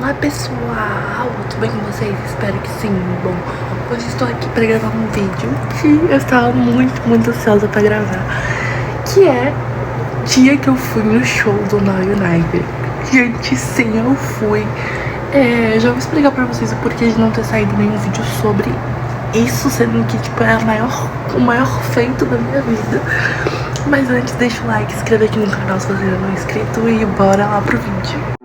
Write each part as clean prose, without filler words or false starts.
Olá pessoal, tudo bem com vocês? Espero que sim. Bom, hoje estou aqui para gravar um vídeo que eu estava muito ansiosa para gravar, que é dia que eu fui no show do Now United. Gente, sim, eu fui. Já vou explicar pra vocês o porquê de não ter saído nenhum vídeo sobre isso, sendo que tipo, é o maior feito da minha vida. Mas antes, deixa o like, se inscreve aqui no canal se você ainda não é inscrito e bora lá pro vídeo.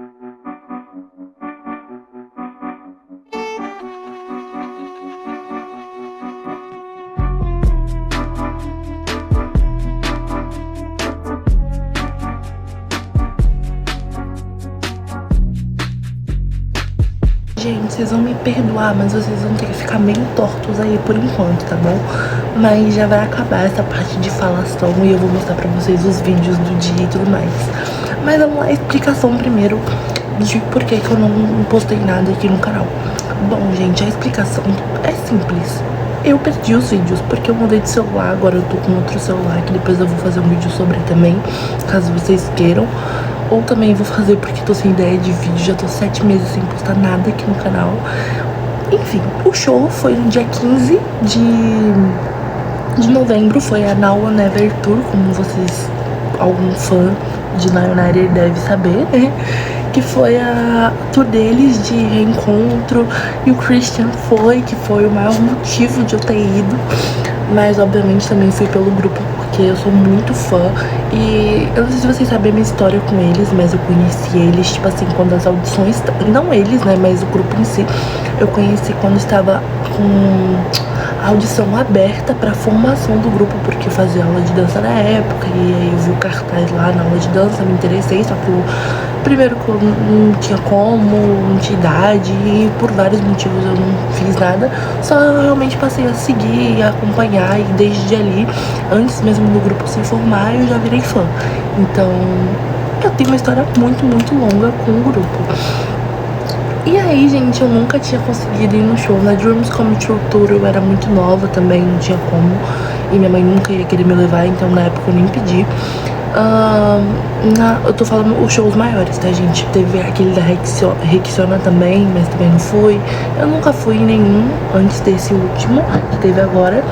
Gente, vocês vão me perdoar, mas vocês vão ter que ficar meio tortos aí por enquanto, tá bom? Mas já vai acabar essa parte de falação e eu vou mostrar pra vocês os vídeos do dia e tudo mais. Mas vamos lá, explicação primeiro de por que eu não postei nada aqui no canal. Bom, gente, a explicação é simples. Eu perdi os vídeos porque eu mudei de celular, agora eu tô com outro celular que depois eu vou fazer um vídeo sobre também, caso vocês queiram. Ou também vou fazer porque tô sem ideia de vídeo, já tô 7 meses sem postar nada aqui no canal. Enfim, o show foi no dia 15 de novembro, foi a Now or Never Tour, como vocês, algum fã de Now United deve saber, né? Que foi a tour deles de reencontro, e o Christian foi, que foi o maior motivo de eu ter ido. Mas obviamente também fui pelo grupo, porque eu sou muito fã. E eu não sei se vocês sabem a minha história com eles, mas eu conheci eles, tipo assim, quando as audições, não eles, né, mas o grupo em si, eu conheci quando estava com a audição aberta pra formação do grupo, porque eu fazia aula de dança na época, e aí eu vi o cartaz lá na aula de dança, me interessei, só que eu, primeiro que eu não tinha como, não tinha idade, e por vários motivos eu não fiz nada, só eu realmente passei a seguir e a acompanhar, e desde ali, antes mesmo do grupo se formar, eu já virei fã. Então, eu tenho uma história muito longa com o grupo. E aí, gente, eu nunca tinha conseguido ir no show. Na Dreams Come True Tour eu era muito nova também, não tinha como. E minha mãe nunca ia querer me levar, então na época eu nem pedi. Eu tô falando os shows maiores, tá, gente? Teve aquele da Rexona também, mas também não fui. Eu nunca fui em nenhum antes desse último, que teve agora.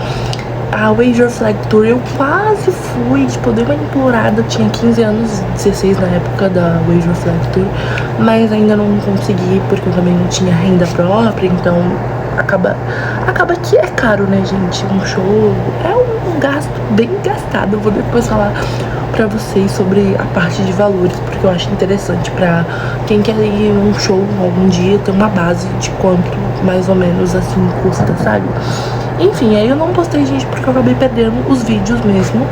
A Wave Your Flag Tour eu quase fui, tipo, eu dei uma implorada, eu tinha 15 anos, 16 na época da Wave Your Flag Tour, mas ainda não consegui porque eu também não tinha renda própria, então acaba que é caro, né, gente? Um show é um gasto bem gastado. Eu vou depois falar pra vocês sobre a parte de valores, porque eu acho interessante pra quem quer ir num show algum dia ter uma base de quanto mais ou menos assim custa, sabe? Enfim, aí eu não postei, gente, porque eu acabei perdendo os vídeos mesmo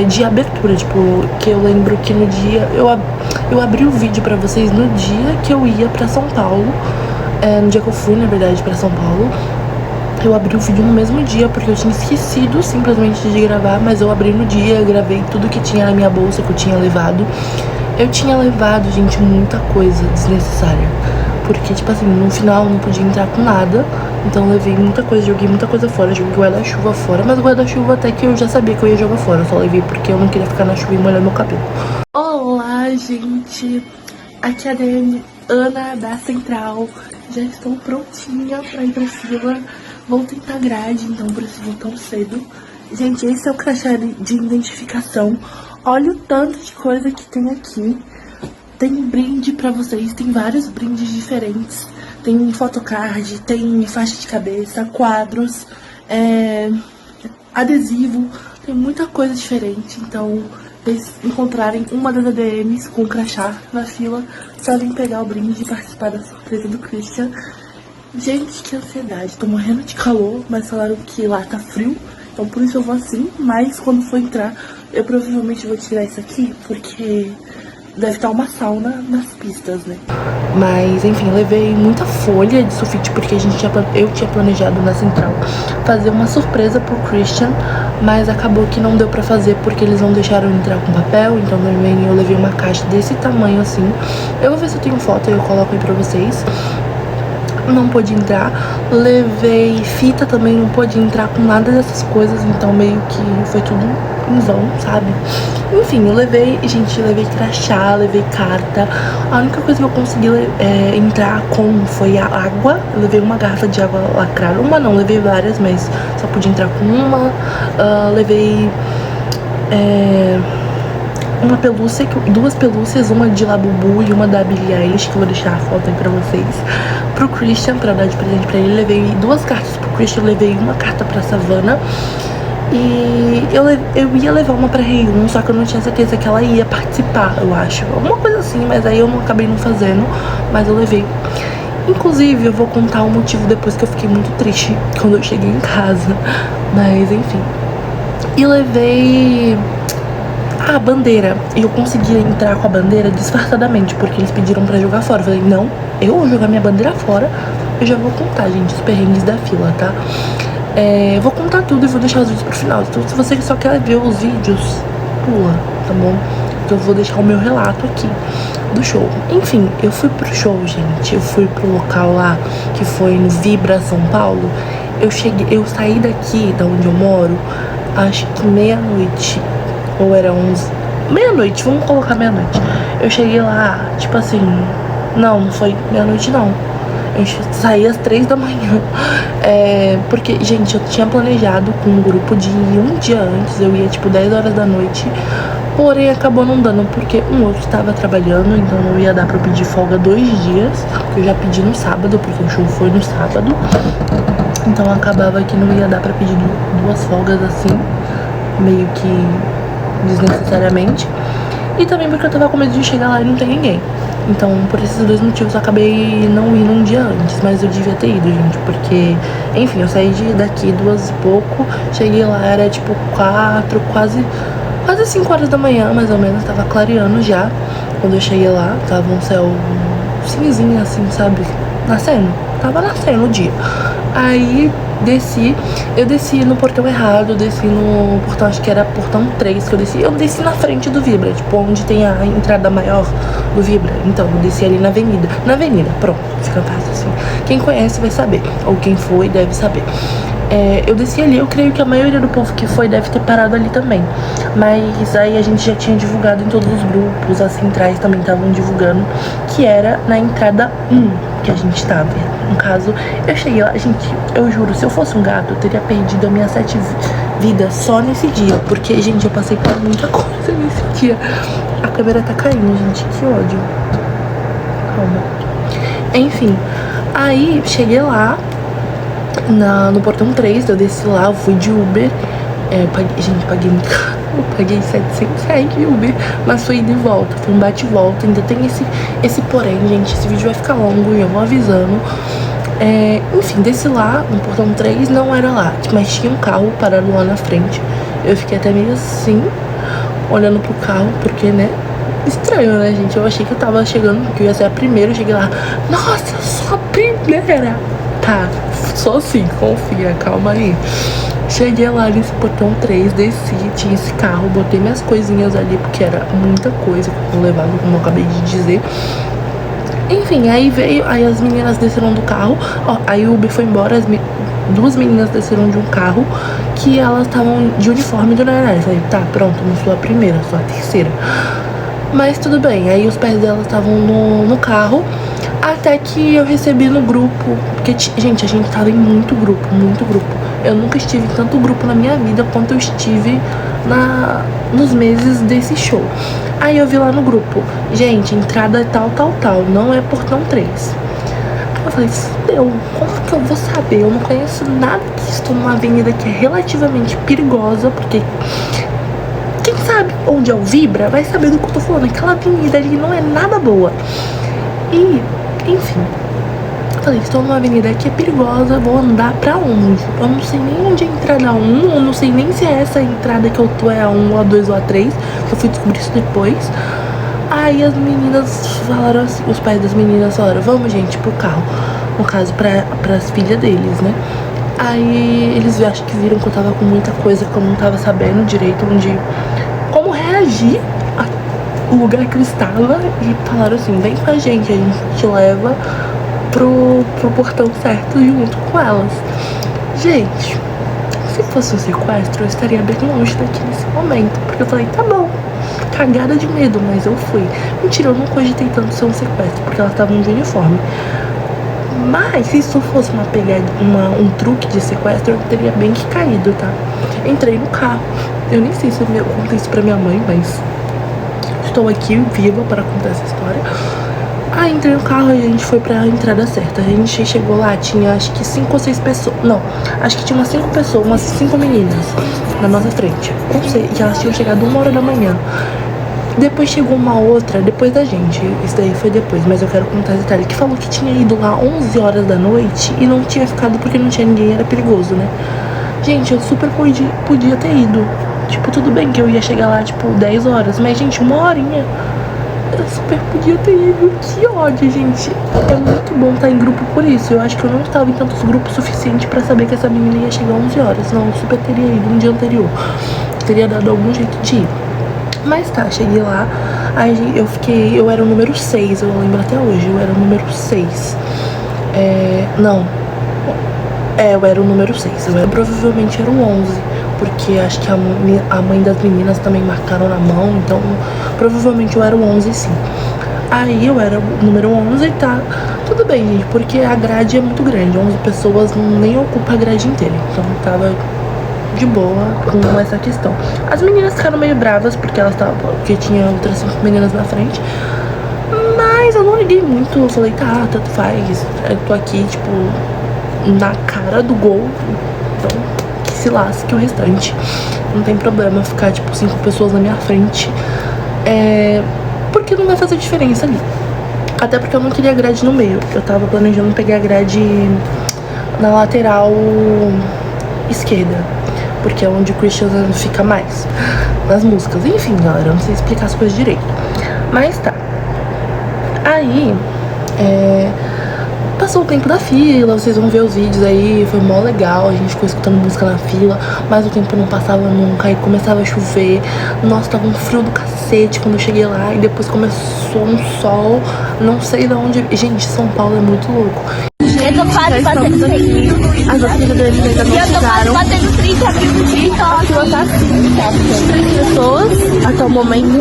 de abertura, tipo, que eu lembro que no dia, eu abri o vídeo pra vocês no dia que eu ia pra São Paulo, no dia que eu fui, na verdade, pra São Paulo. Eu abri o vídeo no mesmo dia, porque eu tinha esquecido simplesmente de gravar, mas eu abri no dia, eu gravei tudo que tinha na minha bolsa, que eu tinha levado. Eu tinha levado, gente, muita coisa desnecessária, porque, tipo assim, no final eu não podia entrar com nada, então eu levei muita coisa, joguei muita coisa fora, joguei o guarda-chuva fora, mas o guarda-chuva até que eu já sabia que eu ia jogar fora, eu só levei porque eu não queria ficar na chuva e molhar meu cabelo. Olá, gente, aqui é a DM, Ana da Central, já estou prontinha pra ir pra fila, vou tentar grade, então por isso vou tão cedo. Gente, esse é o crachá de identificação, olha o tanto de coisa que tem aqui. Tem brinde pra vocês, tem vários brindes diferentes. Tem photocard, tem faixa de cabeça, quadros, adesivo, tem muita coisa diferente. Então, se vocês encontrarem uma das ADMs com crachá na fila, só vem pegar o brinde e participar da surpresa do Christian. Gente, que ansiedade, tô morrendo de calor, mas falaram que lá tá frio, então por isso eu vou assim. Mas quando for entrar, eu provavelmente vou tirar isso aqui, porque deve estar uma sauna nas pistas, né? Mas, enfim, levei muita folha de sulfite, porque eu tinha planejado na Central fazer uma surpresa pro Christian, mas acabou que não deu pra fazer, porque eles não deixaram entrar com papel, então também eu levei uma caixa desse tamanho assim. Eu vou ver se eu tenho foto e eu coloco aí pra vocês. Não pôde entrar. Levei fita também, não pôde entrar com nada dessas coisas, então meio que foi tudo shoppingzão, sabe? Enfim, eu levei, gente, levei crachá, levei carta. A única coisa que eu consegui entrar com foi a água. Eu levei uma garrafa de água lacrada. Uma não, levei várias, mas só pude entrar com uma. Levei uma pelúcia, duas pelúcias, uma de Labubu e uma da Billie Eilish, que eu vou deixar a foto aí pra vocês. Pro Christian, pra dar de presente pra ele, levei duas cartas pro Christian, levei uma carta pra Savannah. E eu ia levar uma pra Rei1, só que eu não tinha certeza que ela ia participar, eu acho. Alguma coisa assim, mas aí eu não acabei não fazendo, mas eu levei. Inclusive, eu vou contar o motivo depois, que eu fiquei muito triste quando eu cheguei em casa. Mas, enfim. E levei a bandeira. E eu consegui entrar com a bandeira disfarçadamente, porque eles pediram pra jogar fora. Eu falei, não, eu vou jogar minha bandeira fora. Eu já vou contar, gente, os perrengues da fila, tá? Vou contar tudo e vou deixar os vídeos pro final. Então, se você só quer ver os vídeos, pula, tá bom? Então eu vou deixar o meu relato aqui do show. Enfim, eu fui pro show, gente. Eu fui pro local lá, que foi no Vibra, São Paulo. Eu saí daqui, da onde eu moro, acho que meia-noite. Ou era 11. Meia-noite, vamos colocar meia-noite. Eu cheguei lá, tipo assim... Não foi meia-noite, não. Eu saí às 3 da manhã. Porque, gente, eu tinha planejado com um grupo de ir um dia antes. Eu ia, tipo, 10 horas da noite. Porém, acabou não dando, porque um outro estava trabalhando. Então, não ia dar pra eu pedir folga 2 dias. Eu já pedi no sábado, porque o show foi no sábado. Então, acabava que não ia dar pra pedir 2 folgas, assim. Meio que desnecessariamente. E também porque eu tava com medo de chegar lá e não ter ninguém. Então, por esses 2 motivos, eu acabei não indo um dia antes. Mas eu devia ter ido, gente, porque... Enfim, eu saí daqui 2 e pouco. Cheguei lá, era tipo 4, quase 5 horas da manhã, mais ou menos. Tava clareando já. Quando eu cheguei lá, tava um céu cinzinho, assim, sabe? Nascendo. Tava nascendo o dia. Aí... eu desci no portão errado, eu desci no portão, acho que era portão 3 que eu desci na frente do Vibra, tipo, onde tem a entrada maior do Vibra. Então, eu desci ali na avenida, pronto, fica fácil assim. Quem conhece vai saber, ou quem foi deve saber. Eu desci ali, eu creio que a maioria do povo que foi deve ter parado ali também. Mas aí a gente já tinha divulgado em todos os grupos, as centrais também estavam divulgando, que era na entrada 1 que a gente tava. No caso, eu cheguei lá, gente, eu juro, se eu fosse um gato, eu teria perdido as minhas 7 vidas só nesse dia. Porque, gente, eu passei por muita coisa nesse dia. A câmera tá caindo, gente, que ódio. Calma. Enfim, aí cheguei lá, no portão 3, eu desci lá, eu fui de Uber. Paguei muito caro. Eu paguei R$700 de Uber, mas foi ida e volta, foi um bate e volta. Ainda tem esse porém, gente, esse vídeo vai ficar longo e eu vou avisando. Enfim, desci lá, no portão 3, não era lá, mas tinha um carro parado lá na frente. Eu fiquei até meio assim, olhando pro carro, porque, né, estranho, né, gente? Eu achei que eu tava chegando, que eu ia ser a primeira, eu cheguei lá, nossa, eu sou a primeira! Tá, só assim, confia, calma aí. Cheguei lá nesse portão 3, desci, tinha esse carro, botei minhas coisinhas ali, porque era muita coisa que eu levava, como eu acabei de dizer. Enfim, aí as meninas desceram do carro, aí o Uber foi embora, 2 meninas desceram de um carro, que elas estavam de uniforme do Naná. Eu falei, tá, pronto, não sou a primeira, sou a terceira. Mas tudo bem, aí os pés delas estavam no carro, até que eu recebi no grupo, porque, gente, a gente tava em muito grupo. Eu nunca estive em tanto grupo na minha vida quanto eu estive nos meses desse show. Aí eu vi lá no grupo, gente, entrada tal, não é portão 3. Aí eu falei, fudeu, como que eu vou saber? Eu não conheço nada que estou numa avenida que é relativamente perigosa, porque quem sabe onde é o Vibra vai saber do que eu tô falando. Aquela avenida ali não é nada boa. E, enfim, eu falei, estou numa avenida que é perigosa, vou andar pra onde? Eu não sei nem onde é a entrada 1, eu não sei nem se é essa entrada que eu tô é a 1, a 2 ou a 3, que eu fui descobrir isso depois. Aí as meninas falaram assim, os pais das meninas falaram, vamos, gente, pro carro. No caso, pras filhas deles, né? Aí eles acho que viram que eu tava com muita coisa, que eu não tava sabendo direito como reagir ao lugar que eu estava. E falaram assim, vem com a gente te leva pro portão certo junto com elas. Gente, se fosse um sequestro, eu estaria bem longe daqui nesse momento. Porque eu falei, tá bom, cagada de medo, mas eu fui. Mentira, eu não cogitei tanto ser um sequestro, porque elas estavam de uniforme. Mas se isso fosse uma pegada, um truque de sequestro, eu teria bem que caído, tá? Entrei no carro. Eu nem sei se eu contei isso pra minha mãe, mas estou aqui viva para contar essa história. Aí entrei no carro e a gente foi pra entrada certa. A gente chegou lá, tinha acho que 5 ou 6 pessoas. Não, acho que tinha umas 5 pessoas, umas 5 meninas na nossa frente. Não sei, e elas tinham chegado 1h da manhã. Depois chegou uma outra, depois da gente. Isso daí foi depois, mas eu quero contar esse detalhe. Que falou que tinha ido lá 11 horas da noite e não tinha ficado porque não tinha ninguém, era perigoso, né? Gente, eu super podia ter ido. Tipo, tudo bem que eu ia chegar lá, tipo, 10 horas. Mas, gente, 1 horinha. Eu super podia ter ido. Que ódio, gente. É muito bom estar em grupo por isso. Eu acho que eu não estava em tantos grupos suficiente pra saber que essa menina ia chegar 11 horas. Não, eu super teria ido no dia anterior. Teria dado algum jeito de ir. Mas tá, cheguei lá. Aí eu era o número 6, eu lembro até hoje. Eu era o número 6. Eu era o número 6. Provavelmente era o 11. Porque acho que a mãe das meninas também marcaram na mão. Então, provavelmente eu era o 11, sim. Aí eu era o número 11 e tá. Tudo bem, gente, porque a grade é muito grande. 11 pessoas nem ocupa a grade inteira. Então, tava de boa com essa questão. As meninas ficaram meio bravas porque tinha outras 5 meninas na frente. Mas eu não liguei muito. Eu falei, tá, tanto faz. Eu tô aqui, tipo, na cara do gol. Então, que se lasque o restante. Não tem problema ficar, tipo, 5 pessoas na minha frente. Porque não vai fazer diferença ali. Até porque eu não queria grade no meio. Eu tava planejando pegar a grade na lateral esquerda, porque é onde o Christian fica mais nas músicas. Enfim, galera, eu não sei explicar as coisas direito. Mas tá. Aí, passou o tempo da fila, vocês vão ver os vídeos aí, foi mó legal, a gente ficou escutando música na fila, mas o tempo não passava nunca, aí começava a chover, nossa, tava um frio do cacete quando eu cheguei lá, e depois começou um sol, não sei de onde, gente, São Paulo é muito louco. Eu tô quase batendo 30. As outras deles ainda não chegaram. Eu tô quase batendo 30 mil no TikTok. A fila tá assim, tá? 30 pessoas até o momento.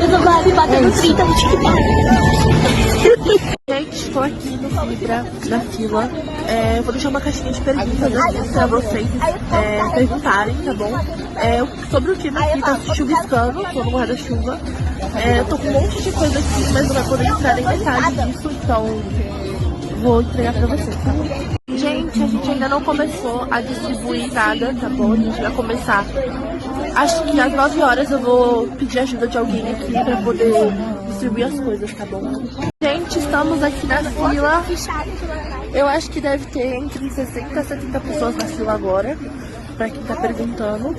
Eu tô quase batendo 30 no TikTok. Gente, estou aqui no Fibra da fila. Eu vou deixar uma caixinha de perguntas aqui pra vocês perguntarem, tá bom? Sobre o time aqui, tá chuviscando, tô no guarda-chuva. Eu tô com um monte de coisa aqui, mas não vai poder entrar em detalhe disso, então vou entregar pra vocês, tá bom? Gente, a gente ainda não começou a distribuir nada, tá bom? A gente vai começar. Acho que às 9 horas eu vou pedir ajuda de alguém aqui pra poder distribuir as coisas, tá bom? Gente, estamos aqui na fila. Eu acho que deve ter entre 60 e 70 pessoas na fila agora, pra quem tá perguntando.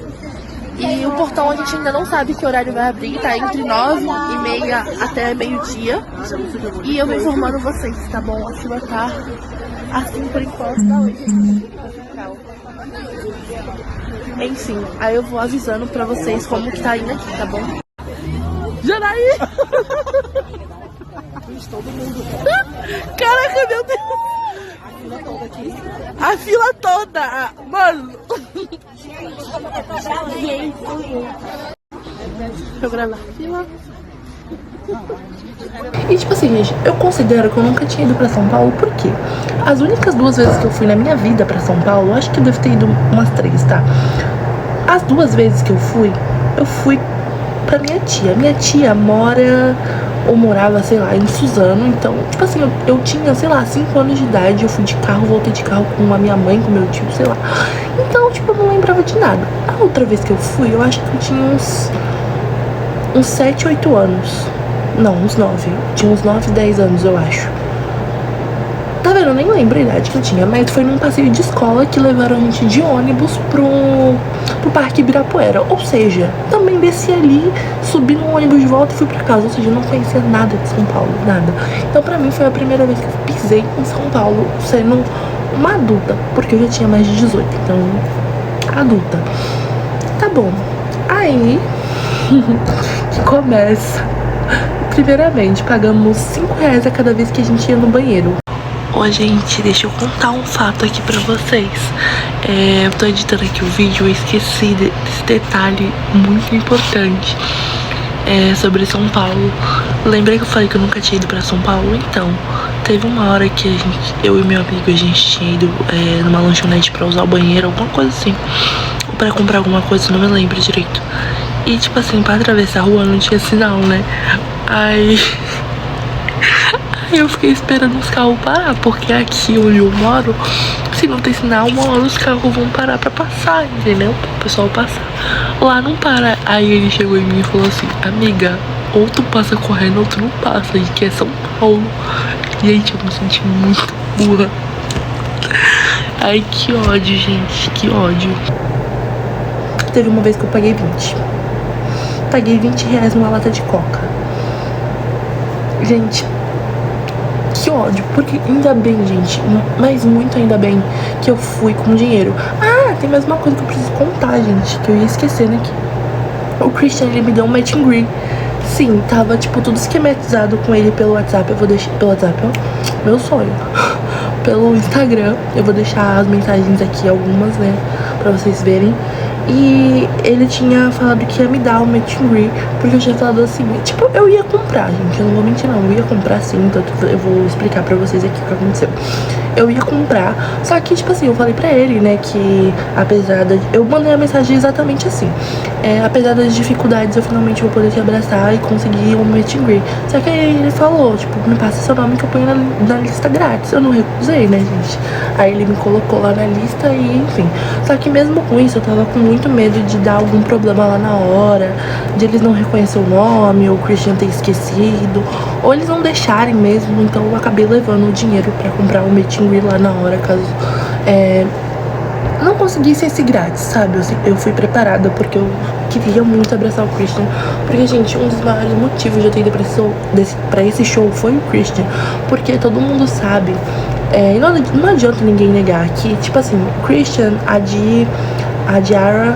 E o portão a gente ainda não sabe que horário vai abrir, tá entre 9h30 até meio-dia. E eu vou informando vocês, tá bom? A fila tá assim por enquanto. Enfim, aí eu vou avisando pra vocês como que tá indo aqui, tá bom? Janaí! Todo mundo. Caraca, meu Deus! A fila toda! Mano! Deixa eu gravar a fila. E tipo assim, gente, eu considero que eu nunca tinha ido pra São Paulo, por quê? As únicas 2 vezes que eu fui na minha vida pra São Paulo, acho que eu devo ter ido umas 3, tá? As 2 vezes que eu fui pra minha tia. Minha tia morava, sei lá, em Suzano. Então, tipo assim, eu tinha, sei lá, 5 anos de idade. Eu fui de carro, voltei de carro com a minha mãe, com meu tio, sei lá. Então, tipo, eu não lembrava de nada. A outra vez que eu fui, eu acho que eu tinha uns 7, 8 anos. Não, uns 9. Tinha uns 9, 10 anos, eu acho. Tá vendo? Eu nem lembro a idade que eu tinha. Mas foi num passeio de escola que levaram a gente de ônibus pro Parque Ibirapuera. Ou seja, também desci ali, subi no ônibus de volta e fui pra casa. Ou seja, eu não conhecia nada de São Paulo, nada. Então pra mim foi a primeira vez que eu pisei em São Paulo, sendo uma adulta. Porque eu já tinha mais de 18, então adulta. Tá bom. Aí que começa. Primeiramente, pagamos R$5 a cada vez que a gente ia no banheiro. Ô, gente, deixa eu contar um fato aqui pra vocês. Eu tô editando aqui o vídeo e esqueci desse detalhe muito importante sobre São Paulo. Lembrei que eu falei que eu nunca tinha ido pra São Paulo? Então, teve uma hora que eu e meu amigo, a gente tinha ido numa lanchonete pra usar o banheiro, alguma coisa assim. Ou pra comprar alguma coisa, não me lembro direito. E, tipo assim, pra atravessar a rua não tinha sinal, né? Aí eu fiquei esperando os carros parar, porque aqui onde eu moro, se não tem sinal, uma hora os carros vão parar pra passar, entendeu? O pessoal passar. Lá não para. Aí ele chegou em mim e falou assim: amiga, ou tu passa correndo ou tu não passa, e que é São Paulo. Gente, eu me senti muito burra. Ai, que ódio, gente, que ódio. Teve uma vez que eu paguei 20. Paguei 20 reais numa lata de coca. Gente, que ódio, porque ainda bem, gente, mas muito ainda bem que eu fui com dinheiro. Ah, tem mais uma coisa que eu preciso contar, gente, que eu ia esquecer, né? O Christian, ele me deu um match and greet. Sim, tava, tipo, tudo esquematizado com ele pelo WhatsApp. Eu vou deixar, pelo WhatsApp, ó, meu sonho. Pelo Instagram, eu vou deixar as mensagens aqui, algumas, né, pra vocês verem. E ele tinha falado que ia me dar o match and greet, porque eu tinha falado assim, tipo, eu ia comprar, gente, eu não vou mentir não, eu ia comprar sim, então eu vou explicar pra vocês aqui o que aconteceu. Eu ia comprar, só que, tipo assim, eu falei pra ele, né, que apesar da... Eu mandei a mensagem exatamente assim, apesar das dificuldades, eu finalmente vou poder te abraçar e conseguir um match and greet. Só que aí ele falou, tipo, me passa seu nome que eu ponho na lista grátis. Eu não recusei, né, gente? Aí ele me colocou lá na lista e, enfim. Só que mesmo com isso, eu tava com muito medo de dar algum problema lá na hora, de eles não reconhecer o nome, ou o Christian ter esquecido, ou eles não deixarem mesmo. Então eu acabei levando o dinheiro pra comprar o match and greet lá na hora, caso não conseguisse esse grátis, sabe? Eu fui preparada porque eu queria muito abraçar o Christian. Porque, gente, um dos maiores motivos de eu ter ido pra esse show foi o Christian. Porque todo mundo sabe, e não adianta ninguém negar que, tipo assim, o Christian, a Diara,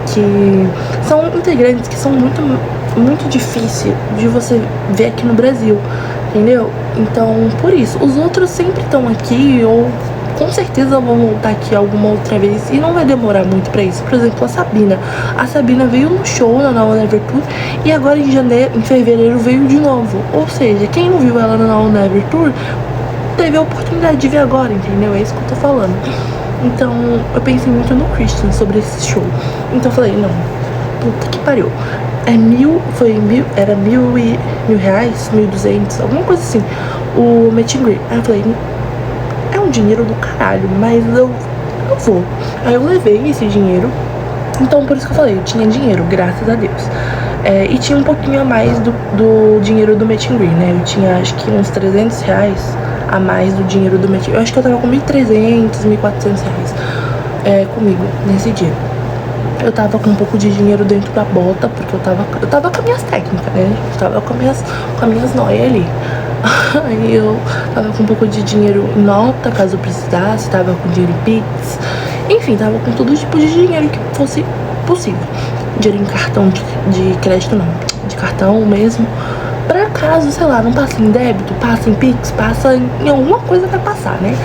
que são integrantes que são muito difíceis de você ver aqui no Brasil, entendeu? Então, por isso, os outros sempre estão aqui, ou com certeza vão voltar aqui alguma outra vez, e não vai demorar muito pra isso. Por exemplo, a Sabina. A Sabina veio no show na Now Never Tour, e agora em fevereiro veio de novo. Ou seja, quem não viu ela na Now Never Tour teve a oportunidade de ver agora, entendeu? É isso que eu tô falando. Então, eu pensei muito no Christian sobre esse show. Então eu falei, não, puta que pariu. Era mil reais, 1.200, alguma coisa assim, o match and greet. Aí eu falei, é um dinheiro do caralho, mas eu vou. Aí eu levei esse dinheiro. Então por isso que eu falei, eu tinha dinheiro, graças a Deus. E tinha um pouquinho a mais do dinheiro do match and greet, né? Eu tinha acho que uns 300 reais a mais do dinheiro do match and greet. Eu acho que eu tava com 1.300, 1.400 reais comigo nesse dia. Eu tava com um pouco de dinheiro dentro da bota, porque eu tava com as minhas técnicas, né? Eu tava com as minhas noias ali. Aí eu tava com um pouco de dinheiro em nota, caso eu precisasse, tava com dinheiro em Pix. Enfim, tava com todo tipo de dinheiro que fosse possível. Dinheiro em cartão de crédito não, de cartão mesmo. Pra caso, sei lá, não passa em débito, passa em Pix, passa em alguma coisa vai passar, né?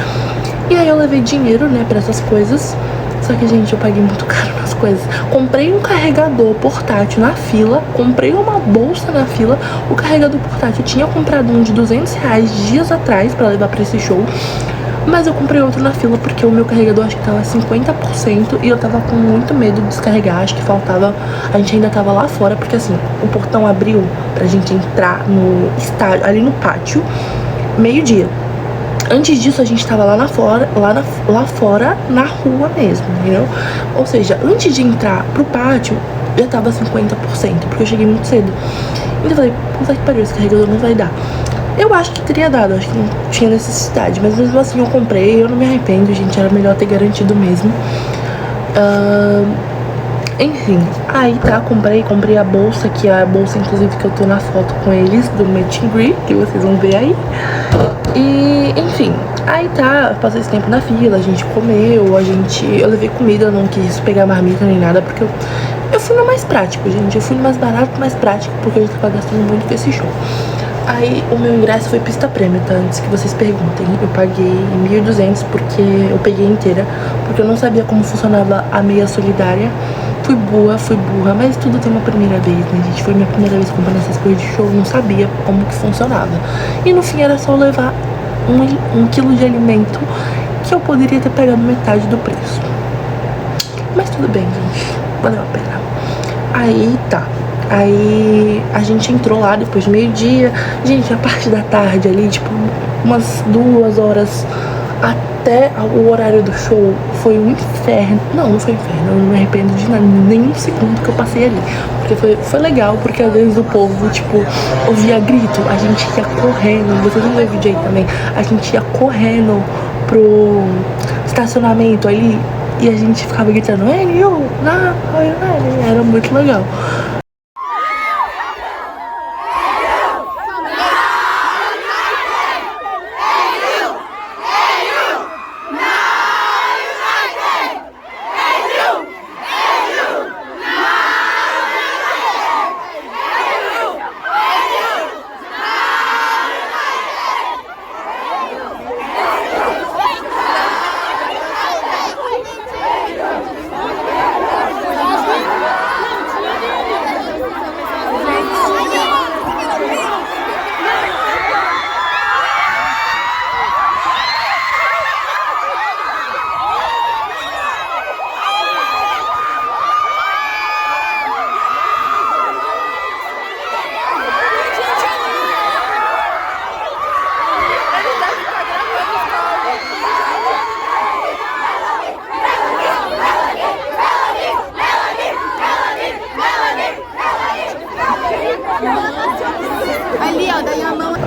E aí eu levei dinheiro, né, pra essas coisas. Só que, gente, eu paguei muito caro nas coisas. Comprei um carregador portátil na fila, comprei uma bolsa na fila. O carregador portátil, eu tinha comprado um de 200 reais dias atrás pra levar pra esse show, mas eu comprei outro na fila porque o meu carregador acho que tava 50% e eu tava com muito medo de descarregar. Acho que faltava, a gente ainda tava lá fora, porque assim, o portão abriu pra gente entrar no estádio, ali no pátio, meio-dia. Antes disso, a gente tava lá fora, na rua mesmo, entendeu? Ou seja, antes de entrar pro pátio, já tava 50%, porque eu cheguei muito cedo. Então eu falei, puta que pariu, esse carregador não vai dar. Eu acho que teria dado, acho que não tinha necessidade, mas mesmo assim eu comprei, eu não me arrependo, gente, era melhor ter garantido mesmo. Enfim, aí tá, comprei a bolsa, que é a bolsa inclusive que eu tô na foto com eles, do match and greet, que vocês vão ver aí. E, enfim, aí tá, passei esse tempo na fila, a gente comeu, eu levei comida, eu não quis pegar marmita nem nada, porque eu fui no mais prático, gente, eu fui no mais barato, mais prático, porque eu tava gastando muito com esse show. Aí o meu ingresso foi pista prêmio, tá? Antes que vocês perguntem. Eu paguei 1.200 porque eu peguei inteira, porque eu não sabia como funcionava a meia solidária. Fui burra, mas tudo tem uma primeira vez, né, gente? Foi minha primeira vez comprando essas coisas de show, não sabia como que funcionava. E no fim era só levar um quilo de alimento que eu poderia ter pegado metade do preço. Mas tudo bem, gente. Valeu a pena. Aí tá. Aí a gente entrou lá depois de meio-dia. Gente, a parte da tarde ali, tipo, umas 2 horas até o horário do show foi um inferno. Não foi inferno, eu não me arrependo de nada, nem um segundo que eu passei ali. Porque foi legal, porque às vezes o povo, tipo, ouvia grito, a gente ia correndo, vocês vão ver o vídeo aí também, a gente ia correndo pro estacionamento ali e a gente ficava gritando, era muito legal.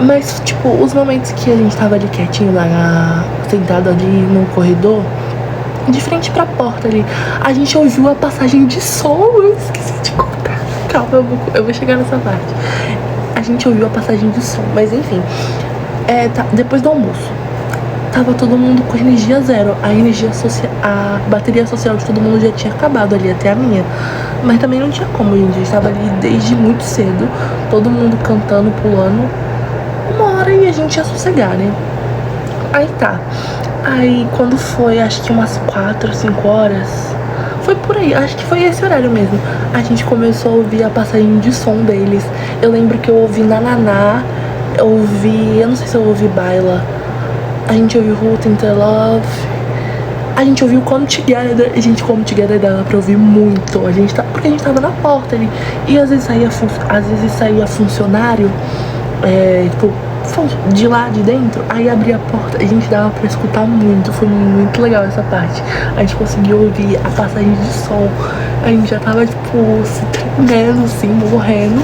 Mas, tipo, os momentos que a gente tava ali quietinho lá, sentado ali no corredor, de frente pra porta ali, a gente ouviu a passagem de som. Eu esqueci de contar. Calma, eu vou chegar nessa parte. A gente ouviu a passagem de som, mas enfim. Tá, depois do almoço, tava todo mundo com energia zero. A bateria social de todo mundo já tinha acabado ali, até a minha. Mas também não tinha como, gente. A gente tava ali desde muito cedo, todo mundo cantando, pulando. Uma hora e a gente ia sossegar, né? Aí tá. Aí quando foi, acho que umas 4, 5 horas, foi por aí, acho que foi esse horário mesmo, a gente começou a ouvir a passagem de som deles. Eu lembro que eu ouvi Nananá, eu não sei se eu ouvi Baila, a gente ouviu Who Tem The Love, a gente ouviu Come Together. E gente, Come Together dava pra ouvir muito. Porque a gente tava na porta ali. E às vezes saía funcionário, tipo, de lá de dentro, aí abria a porta, a gente dava pra escutar muito. Foi muito legal essa parte. A gente conseguiu ouvir a passagem de som. A gente já tava, tipo, se tremendo, assim, morrendo.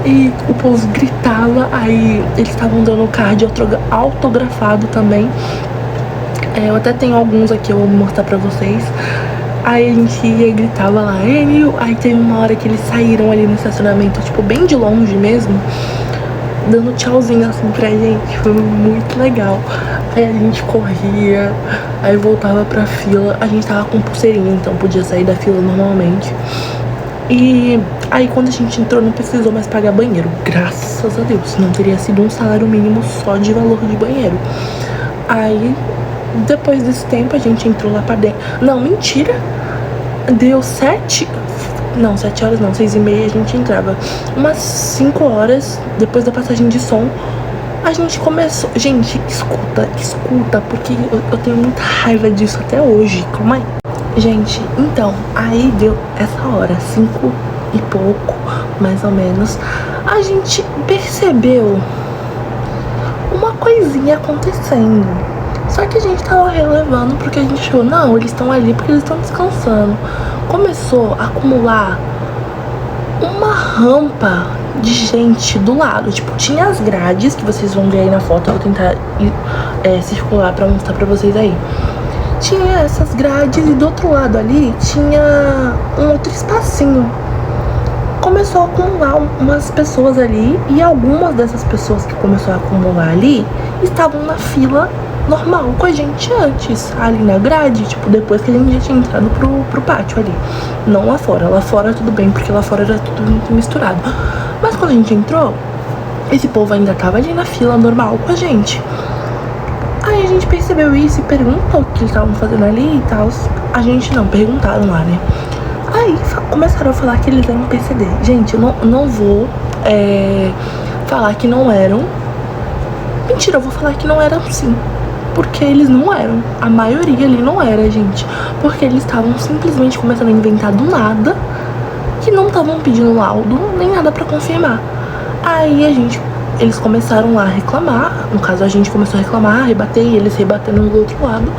E o povo gritava. Aí eles estavam dando card autografado também. Eu até tenho alguns aqui, eu vou mostrar pra vocês. Aí a gente ia e gritava lá, aí teve uma hora que eles saíram ali no estacionamento, tipo, bem de longe mesmo, dando tchauzinho assim pra gente. Foi muito legal. Aí a gente corria, aí voltava pra fila. A gente tava com pulseirinha, então podia sair da fila normalmente. E aí quando a gente entrou não precisou mais pagar banheiro, graças a Deus. Não teria sido um salário mínimo só de valor de banheiro. Aí depois desse tempo a gente entrou lá pra dentro. Não, mentira. Deu 7 horas não, 6h30 a gente entrava. Umas 5 horas, depois da passagem de som, a gente começou. Gente, escuta, porque eu tenho muita raiva disso até hoje. Calma aí. Gente, então, aí deu essa hora, 5 e pouco, mais ou menos. A gente percebeu uma coisinha acontecendo. Só que a gente tava relevando porque a gente achou, não, eles estão ali porque eles estão descansando. Começou a acumular uma rampa de gente do lado. Tipo, tinha as grades, que vocês vão ver aí na foto. Eu vou tentar circular pra mostrar pra vocês aí. Tinha essas grades e do outro lado ali tinha um outro espacinho. Começou a acumular umas pessoas ali. E algumas dessas pessoas que começou a acumular ali estavam na fila normal com a gente antes, ali na grade, tipo, depois que a gente já tinha entrado pro pátio ali. Não lá fora tudo bem, porque lá fora era tudo muito misturado. Mas quando a gente entrou, esse povo ainda tava ali na fila normal com a gente. Aí a gente percebeu isso e perguntou o que eles estavam fazendo ali e tal. A gente não, perguntaram lá, né? Aí começaram a falar que eles eram PCD. Gente, eu não vou falar que não eram. Mentira, eu vou falar que não eram sim. Porque eles não eram. A maioria ali não era, gente. Porque eles estavam simplesmente começando a inventar do nada. Que não estavam pedindo laudo, nem nada pra confirmar. Aí eles começaram lá a reclamar. No caso, a gente começou a reclamar, rebater, e eles rebatendo do outro lado.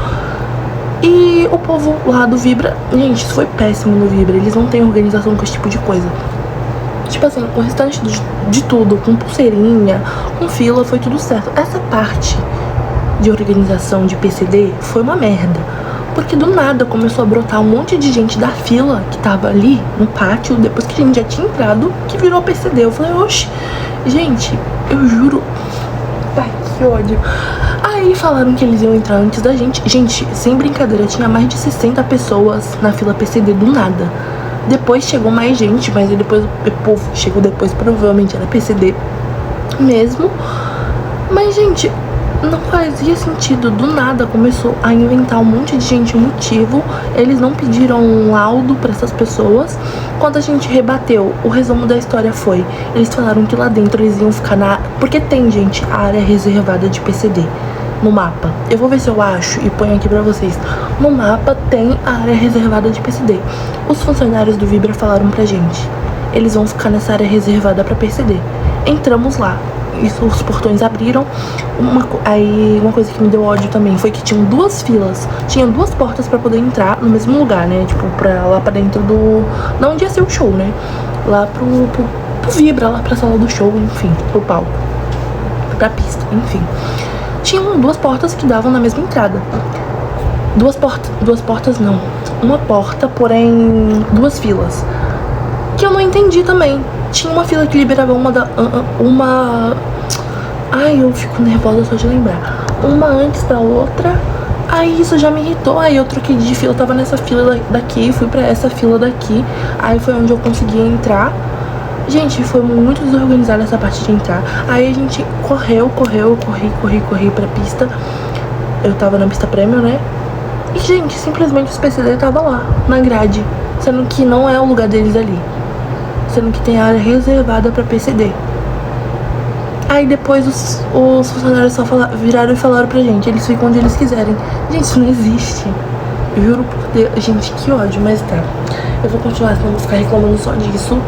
E o povo lá do Vibra, gente, isso foi péssimo no Vibra. Eles não têm organização com esse tipo de coisa. Tipo assim, o restante de tudo, com pulseirinha, com fila, foi tudo certo. Essa parte de organização de PCD foi uma merda. Porque do nada começou a brotar um monte de gente da fila que tava ali no pátio, depois que a gente já tinha entrado, que virou PCD. Eu falei, oxe, gente, eu juro. Ai, que ódio. Aí falaram que eles iam entrar antes da gente. Gente, sem brincadeira, tinha mais de 60 pessoas na fila PCD do nada. Depois chegou mais gente, mas depois o povo chegou depois, provavelmente era PCD mesmo. Mas, gente, não fazia sentido. Do nada começou a inventar um monte de gente motivo. Eles não pediram um laudo pra essas pessoas. Quando a gente rebateu, o resumo da história foi: eles falaram que lá dentro eles iam ficar porque tem, gente, a área reservada de PCD no mapa. Eu vou ver se eu acho e ponho aqui pra vocês. No mapa tem a área reservada de PCD. Os funcionários do Vibra falaram pra gente: eles vão ficar nessa área reservada pra PCD. Entramos lá. Isso, os portões abriram. Aí uma coisa que me deu ódio também foi que tinham duas filas. Tinha duas portas pra poder entrar no mesmo lugar, né? Tipo, lá pra dentro do... Não onde ia ser o show, né? Lá pro Vibra, lá pra sala do show, enfim, pro palco, pra pista, enfim. Tinham duas portas que davam na mesma entrada. Duas portas não. Uma porta, porém duas filas. Que eu não entendi também. Tinha uma fila que liberava uma... Ai, eu fico nervosa só de lembrar. Uma antes da outra. Aí isso já me irritou. Aí eu troquei de fila, eu tava nessa fila daqui, fui pra essa fila daqui. Aí foi onde eu consegui entrar. Gente, foi muito desorganizada essa parte de entrar. Aí a gente corri pra pista. Eu tava na pista premium, né? E, gente, simplesmente os PCD tava lá, na grade. Sendo que não é o lugar deles ali. Sendo que tem área reservada pra PCD. Aí depois os funcionários só viraram e falaram pra gente: eles ficam onde eles quiserem. Gente, isso não existe. Eu juro por Deus. Gente, que ódio, mas tá. Eu vou continuar, senão eu vou ficar reclamando só disso.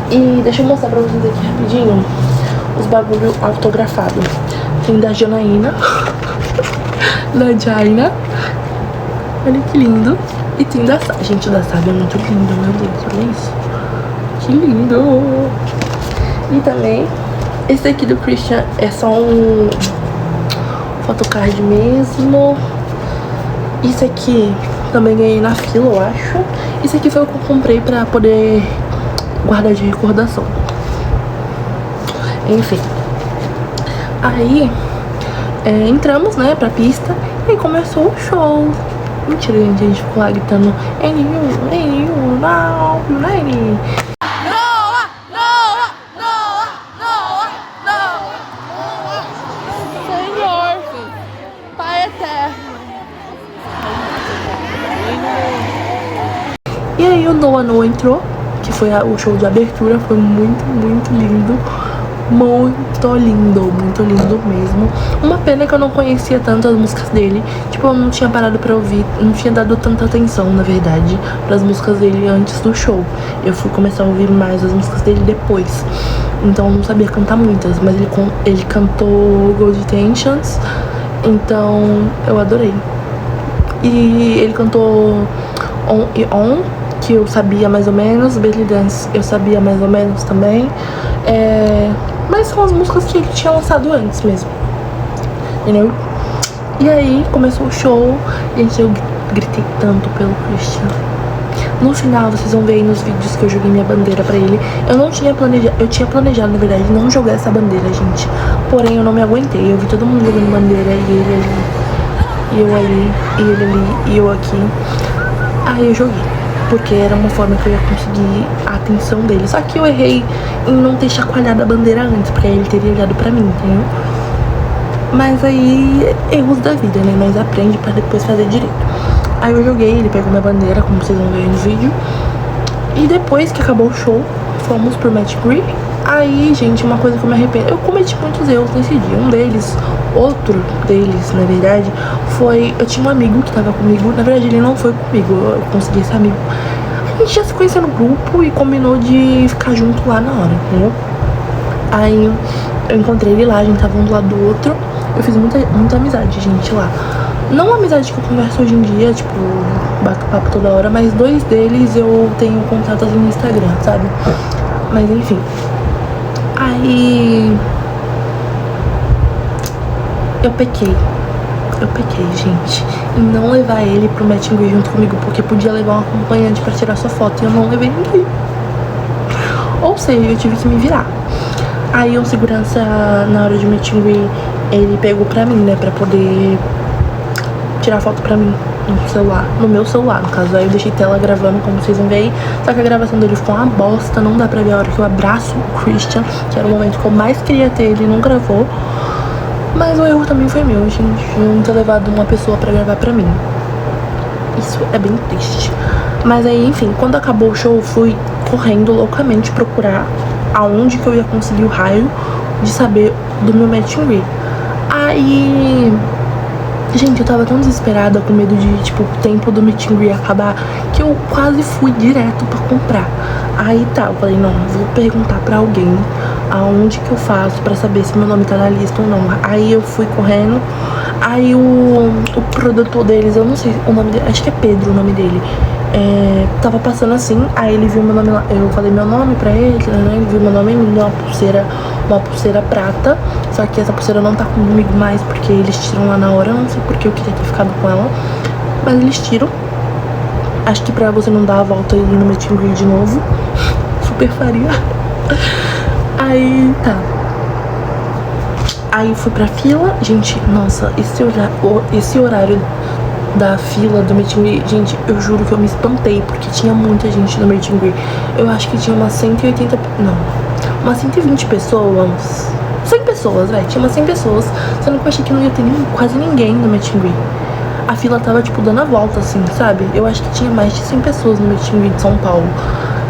E deixa eu mostrar pra vocês aqui rapidinho os bagulho autografado. Tem da Janaína. Da Jaina. Olha que lindo. E tem da Sábia. Gente, o da Sábia é muito lindo, meu Deus, olha isso. Que lindo. E também esse aqui do Christian é só um photocard mesmo. Isso aqui também ganhei na fila, eu acho. Isso aqui foi o que eu comprei pra poder guardar de recordação. Enfim. Aí entramos, né, pra pista. E aí começou o show. Mentira, gente, a gente ficou lá gritando: Senhor, Pai eterno. E aí o Noah entrou, que foi o show de abertura. Foi muito, muito lindo. Muito lindo mesmo. Uma pena que eu não conhecia tanto as músicas dele. Tipo, eu não tinha parado pra ouvir, não tinha dado tanta atenção, na verdade, pras músicas dele antes do show. Eu fui começar a ouvir mais as músicas dele depois. Então eu não sabia cantar muitas, mas ele cantou Gold Intentions, então eu adorei. E ele cantou On e On, que eu sabia mais ou menos. Belly Dance eu sabia mais ou menos também. Mas são as músicas que ele tinha lançado antes mesmo, entendeu? E aí começou o show. Gente, eu gritei tanto pelo Christian. No final, vocês vão ver aí nos vídeos que eu joguei minha bandeira pra ele. Eu tinha planejado, na verdade, não jogar essa bandeira, gente. Porém, eu não me aguentei. Eu vi todo mundo jogando bandeira, e ele ali, e eu ali, e ele ali, e eu aqui. Aí eu joguei. porque era uma forma que eu ia conseguir a atenção dele. Só que eu errei em não ter chacoalhado a bandeira antes, porque aí ele teria olhado pra mim, entendeu? Mas aí, erros da vida, né? Nós aprende pra depois fazer direito. Aí eu joguei, ele pegou minha bandeira, como vocês vão ver no vídeo. E depois que acabou o show, fomos pro Meet and Greet. Aí, gente, uma coisa que eu me arrependo, eu cometi muitos erros nesse dia. Outro deles, na verdade, foi... Eu tinha um amigo que tava comigo, na verdade ele não foi comigo, eu consegui esse amigo. A gente já se conhecia no grupo e combinou de ficar junto lá na hora, entendeu? Aí eu encontrei ele lá, a gente tava um do lado do outro. Eu fiz muita amizade, gente, lá. Não uma amizade que eu converso hoje em dia, tipo, bato papo toda hora, mas 2 deles eu tenho contato no Instagram, sabe? Mas enfim. Aí eu pequei, gente, em não levar ele pro Meet and Greet junto comigo, porque podia levar um acompanhante pra tirar sua foto e eu não levei ninguém. Ou seja, eu tive que me virar. Aí um segurança, na hora de Meet and Greet, ele pegou pra mim, né, pra poder tirar foto pra mim no meu celular, no caso. Aí eu deixei tela gravando, como vocês vão ver aí. Só que a gravação dele ficou uma bosta, não dá pra ver a hora que eu abraço o Christian, que era o momento que eu mais queria ter, ele não gravou. Mas o erro também foi meu, gente, de não ter levado uma pessoa pra gravar pra mim. Isso é bem triste. Mas aí, enfim, quando acabou o show, eu fui correndo loucamente procurar aonde que eu ia conseguir o raio de saber do meu Meet and Greet. Aí... Gente, eu tava tão desesperada, com medo de, tipo, o tempo do Meet and Greet acabar, que eu quase fui direto pra comprar. Aí tá, eu falei, não, vou perguntar pra alguém aonde que eu faço pra saber se meu nome tá na lista ou não. Aí eu fui correndo, aí o produtor deles, eu não sei o nome dele, acho que é Pedro o nome dele, tava passando assim, aí ele viu meu nome lá, eu falei meu nome pra ele, né, ele viu meu nome e me deu uma pulseira prata, só que essa pulseira não tá comigo mais, porque eles tiram lá na hora, eu não sei porque eu queria ter ficado com ela, mas eles tiram, acho que pra você não dar a volta e ir no Meet and Greet de novo, super faria. Aí, tá. Aí fui pra fila, gente, nossa, esse horário da fila do Meet and Greet, gente, eu juro que eu me espantei, porque tinha muita gente no Meet and Greet. Eu acho que tinha umas 180, não, umas 120 pessoas, 100 pessoas, velho, tinha umas 100 pessoas, sendo que eu achei que não ia ter quase ninguém no Meet and Greet. A fila tava, tipo, dando a volta, assim, sabe? Eu acho que tinha mais de 100 pessoas no Meet and Greet de São Paulo.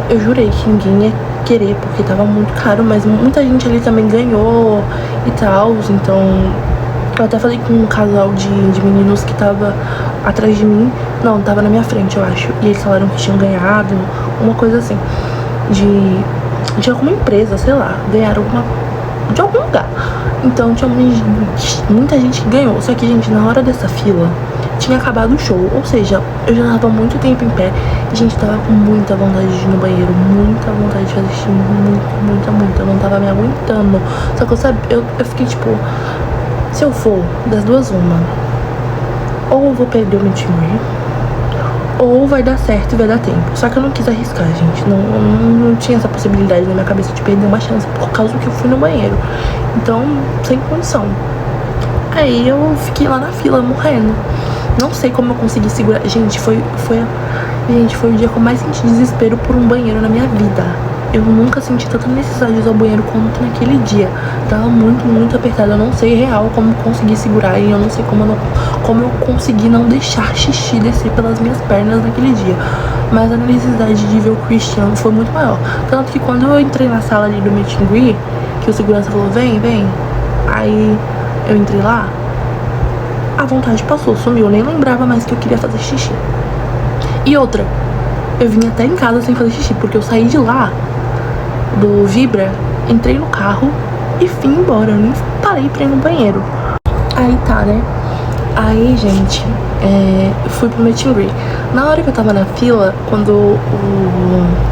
Eu jurei que ninguém ia querer, porque tava muito caro, mas muita gente ali também ganhou e tal, então... Eu até falei com um casal de meninos que tava atrás de mim, não, tava na minha frente, eu acho, e eles falaram que tinham ganhado, uma coisa assim, de alguma empresa, sei lá, ganharam de algum lugar. Então tinha muita gente que ganhou, só que, gente, na hora dessa fila, tinha acabado o show, ou seja, eu já tava muito tempo em pé, e, gente, tava com muita vontade de ir no banheiro, muita vontade de fazer xixi, muita, eu não tava me aguentando, só que eu fiquei, tipo... Se eu for, das duas uma, ou eu vou perder o Meet and Greet, ou vai dar certo e vai dar tempo. Só que eu não quis arriscar, gente, não tinha essa possibilidade na minha cabeça de perder uma chance por causa que eu fui no banheiro. Então, sem condição. Aí eu fiquei lá na fila, morrendo. Não sei como eu consegui segurar. Gente, foi o dia que eu mais senti desespero por um banheiro na minha vida. Eu nunca senti tanta necessidade de usar o banheiro quanto naquele dia. Tava muito apertado. Eu não sei real como consegui segurar. E eu não sei como eu consegui não deixar xixi descer pelas minhas pernas naquele dia. Mas a necessidade de ver o Christian foi muito maior. Tanto que quando eu entrei na sala ali do Meet and Greet, que o segurança falou, vem. Aí eu entrei lá, a vontade passou, sumiu. Eu nem lembrava mais que eu queria fazer xixi. E outra, eu vim até em casa sem fazer xixi, porque eu saí de lá do Vibra, entrei no carro e fui embora, eu nem parei pra ir no banheiro. Aí tá, né? Aí, gente, fui pro Meet and Greet. Na hora que eu tava na fila, quando o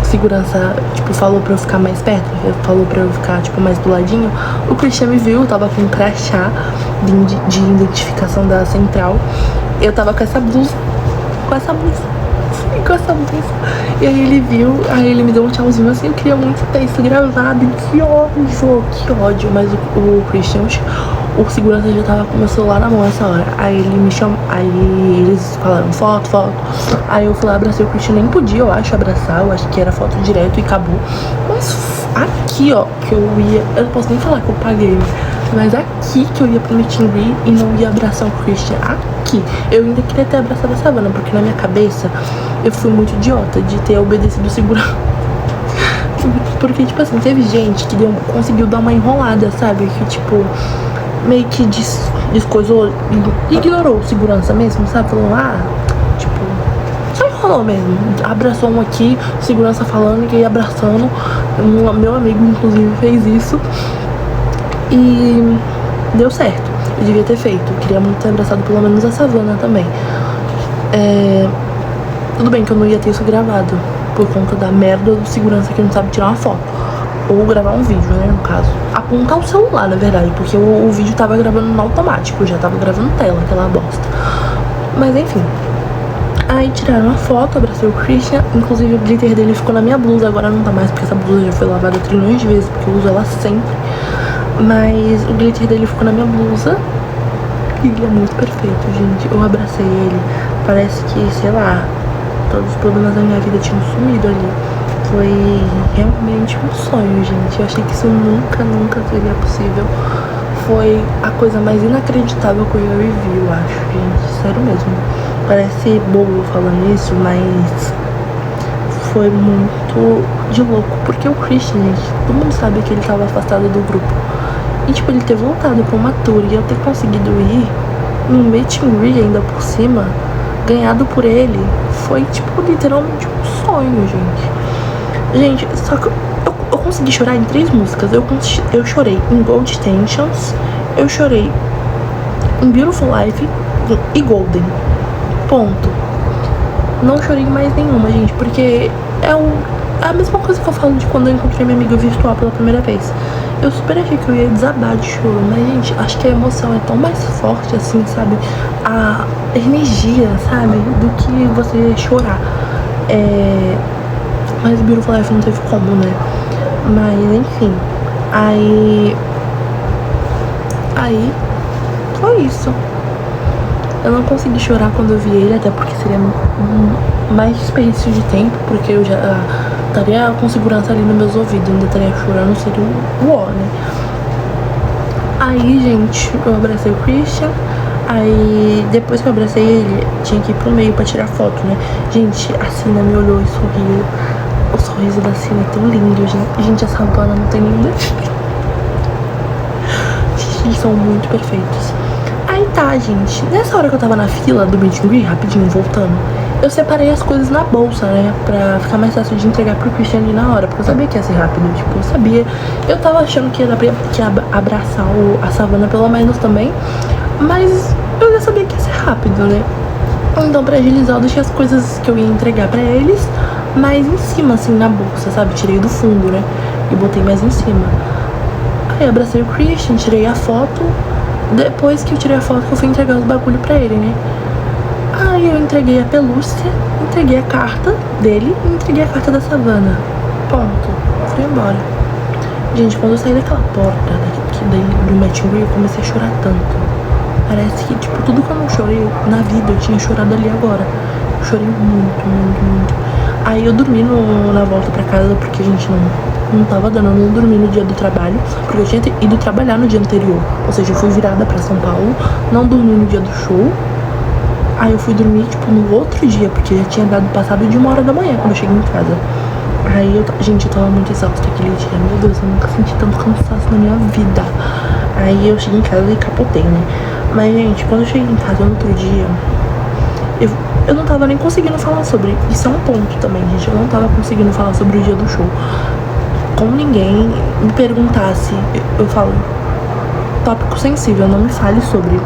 segurança, tipo, falou pra eu ficar mais perto, falou pra eu ficar, tipo, mais do ladinho, o Christian me viu, eu tava com um crachá de identificação da central. Eu tava com essa blusa. E aí ele viu, aí ele me deu um tchauzinho assim, eu queria muito ter isso gravado. Que ódio. Mas o Christian O segurança já tava com meu celular na mão essa hora. Aí ele me chamou, aí eles falaram foto. Aí eu fui lá, abracei o Christian, nem podia, eu acho, abraçar, eu acho que era foto direto e acabou. Mas aqui, ó, que eu ia, eu não posso nem falar que eu paguei, mas aqui que eu ia pro meet and greet e não ia abraçar o Christian, aqui. Eu ainda queria ter abraçado a Savannah, porque na minha cabeça eu fui muito idiota de ter obedecido o segurança. Porque, tipo assim, teve gente que conseguiu dar uma enrolada, sabe? Que, tipo, meio que descoisou, ignorou o segurança mesmo, sabe? Falou, tipo, só enrolou mesmo. Abraçou um aqui, segurança falando que ia abraçando. Meu amigo, inclusive, fez isso. E deu certo. Eu devia ter feito. Eu queria muito ter abraçado pelo menos a Savannah também. Tudo bem que eu não ia ter isso gravado, por conta da merda do segurança que não sabe tirar uma foto. Ou gravar um vídeo, né, no caso. Apontar o celular, na verdade, porque o vídeo tava gravando no automático, já tava gravando tela, aquela bosta. Mas enfim. Aí tiraram a foto, abracei o Christian. Inclusive o glitter dele ficou na minha blusa, agora não tá mais, porque essa blusa já foi lavada trilhões de vezes, porque eu uso ela sempre. Mas o glitter dele ficou na minha blusa. E ele é muito perfeito, gente. Eu abracei ele. Parece que, sei lá, todos os problemas da minha vida tinham sumido ali. Foi realmente um sonho, gente. Eu achei que isso nunca seria possível. Foi a coisa mais inacreditável que eu já vivi, eu acho, gente. Sério mesmo. Parece bobo falando isso, mas foi muito de louco. Porque o Christian, gente, todo mundo sabe que ele tava afastado do grupo. E, tipo, ele ter voltado pra uma tour e eu ter conseguido ir num meet and greet ainda por cima, ganhado por ele, foi, tipo, literalmente um sonho, gente. Gente, só que eu consegui chorar em 3 músicas. Eu chorei em Gold Tensions, eu chorei em Beautiful Life e Golden. Ponto. Não chorei em mais nenhuma, gente, porque é a mesma coisa que eu falo de quando eu encontrei minha amiga virtual pela primeira vez. Eu super achei que eu ia desabar de choro, mas, gente, acho que a emoção é tão mais forte, assim, sabe? A energia, sabe? Do que você chorar. Mas Beautiful Life não teve como, né? Mas, enfim. Aí foi isso. Eu não consegui chorar quando eu vi ele, até porque seria mais desperdício de tempo, porque eu já estaria com segurança ali nos meus ouvidos, ainda estaria chorando, seria o ó, né? Aí, gente, eu abracei o Christian. Aí, depois que eu abracei ele, tinha que ir pro meio pra tirar foto, né? Gente, a Sina me olhou e sorriu. O sorriso da Sina é tão lindo, gente. Gente, a Savannah não tem nenhum defeito. Eles são muito perfeitos. Aí tá, gente. Nessa hora que eu tava na fila do meet and greet, rapidinho, voltando, eu separei as coisas na bolsa, né? Pra ficar mais fácil de entregar pro Christian ali na hora. Porque eu sabia que ia ser rápido. Tipo, eu sabia. Eu tava achando que ia abraçar a Savannah pelo menos também. Mas eu já sabia que ia ser rápido, né? Então, pra agilizar, eu deixei as coisas que eu ia entregar pra eles mais em cima, assim, na bolsa, sabe? Tirei do fundo, né? E botei mais em cima. Aí eu abracei o Christian, tirei a foto. Depois que eu tirei a foto, eu fui entregar os bagulho pra ele, né? Aí eu entreguei a pelúcia, entreguei a carta dele e entreguei a carta da Savannah. Ponto. Fui embora. Gente, quando eu saí daquela porta do meet and greet, eu comecei a chorar tanto. Parece que, tipo, tudo que eu não chorei na vida, eu tinha chorado ali agora. Eu chorei muito. Aí eu dormi na volta pra casa, porque a gente não tava dando. Eu não dormi no dia do trabalho, porque eu tinha ido trabalhar no dia anterior. Ou seja, eu fui virada pra São Paulo, não dormi no dia do show. Aí eu fui dormir, tipo, no outro dia, porque já tinha passado de 1h da manhã quando eu cheguei em casa. Aí, gente, eu tava muito exausta aquele dia. Meu Deus, eu nunca senti tanto cansaço na minha vida. Aí eu cheguei em casa e capotei, né? Mas, gente, quando eu cheguei em casa no outro dia, eu não tava nem conseguindo falar sobre. Isso é um ponto também, gente. Eu não tava conseguindo falar sobre o dia do show. Como ninguém me perguntasse, eu falo, tópico sensível, não me fale sobre.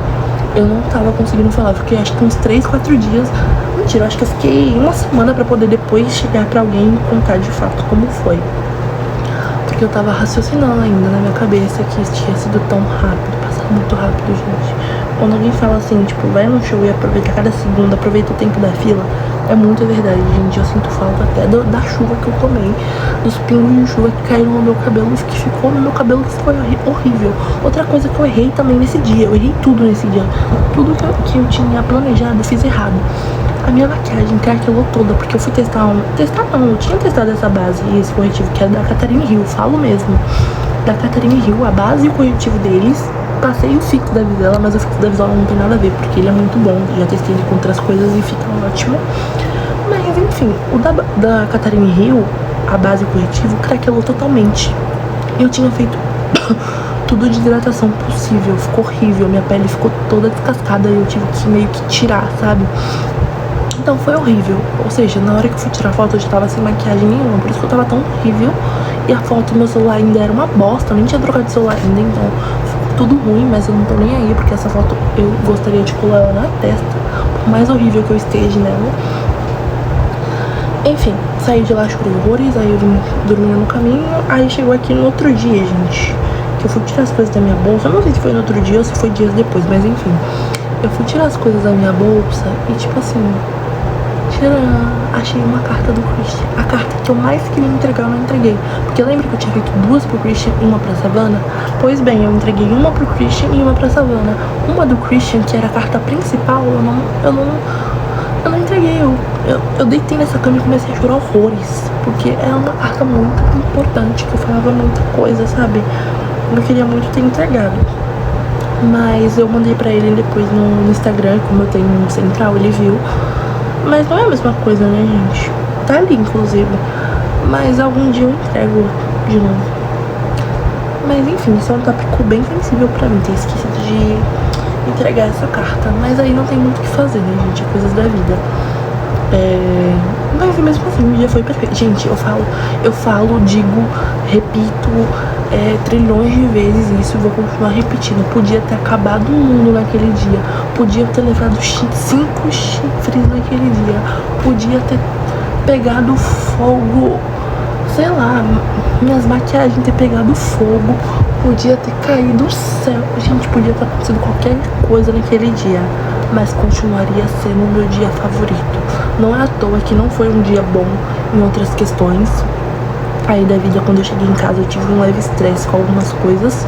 Eu não tava conseguindo falar, fiquei acho que uns 3, 4 dias. Mentira, eu acho que eu fiquei uma semana pra poder depois chegar pra alguém e contar de fato como foi. Porque eu tava raciocinando ainda na minha cabeça que isso tinha sido tão rápido, passado muito rápido, gente. quando alguém fala assim, tipo, vai no show e aproveita cada segundo, aproveita o tempo da fila, é muito verdade, gente. Eu sinto falta até da chuva que eu tomei, dos pingos de chuva que caíram no meu cabelo, que ficou no meu cabelo, que foi horrível. Outra coisa que eu errei também nesse dia, eu errei tudo nesse dia. Tudo que eu tinha planejado, eu fiz errado. A minha maquiagem craquelou toda, porque eu fui testar não, eu tinha testado essa base e esse corretivo, que é da Catarina Hill, falo mesmo. Da Catarina Hill, a base e o corretivo deles. Passei o fix da Visela, mas o fix da Visela não tem nada a ver, porque ele é muito bom. Já testei ele com outras coisas e fica ótimo. Mas enfim, o da Catarina Hill, a base e o corretivo, craquelou totalmente. Eu tinha feito tudo de hidratação possível, ficou horrível. Minha pele ficou toda descascada e eu tive que meio que tirar, sabe? Então foi horrível. Ou seja, na hora que eu fui tirar foto eu já tava sem maquiagem nenhuma, por isso que eu tava tão horrível. E a foto do meu celular ainda era uma bosta, eu nem tinha trocado de celular ainda, então ficou tudo ruim, mas eu não tô nem aí, porque essa foto eu gostaria de colar ela na testa, por mais horrível que eu esteja nela. Enfim, saí de lá chorando horrores, aí eu vim dormindo no caminho, aí chegou aqui no outro dia, gente, que eu fui tirar as coisas da minha bolsa, eu não sei se foi no outro dia ou se foi dias depois, mas enfim, eu fui tirar as coisas da minha bolsa e tipo assim, achei uma carta do Christian. A carta que eu mais queria entregar eu não entreguei, porque lembra que eu tinha feito 2 pro Christian e 1 pra Savannah? Pois bem, eu entreguei 1 pro Christian e 1 pra Savannah. Uma do Christian, que era a carta principal, eu não entreguei. Eu deitei nessa cama e comecei a chorar horrores, porque é uma carta muito importante, que eu falava muita coisa, sabe? Eu queria muito ter entregado, mas eu mandei pra ele depois no Instagram, como eu tenho um central, ele viu. Mas não é a mesma coisa, né, gente? Tá ali, inclusive. Mas algum dia eu entrego de novo. Mas enfim, isso é um tópico bem sensível pra mim, ter esquecido de entregar essa carta. Mas aí não tem muito o que fazer, né, gente? É coisas da vida. Mas mesmo assim, o dia foi perfeito. Gente, eu falo, digo, repito trilhões de vezes isso e vou continuar repetindo. Podia ter acabado o mundo naquele dia. Podia ter levado 5 chifres naquele dia. Podia ter pegado fogo, sei lá, minhas maquiagens ter pegado fogo. Podia ter caído o céu. Gente, podia ter acontecido qualquer coisa naquele dia, mas continuaria sendo o meu dia favorito. Não é à toa que não foi um dia bom em outras questões. Aí da vida, quando eu cheguei em casa, eu tive um leve estresse com algumas coisas.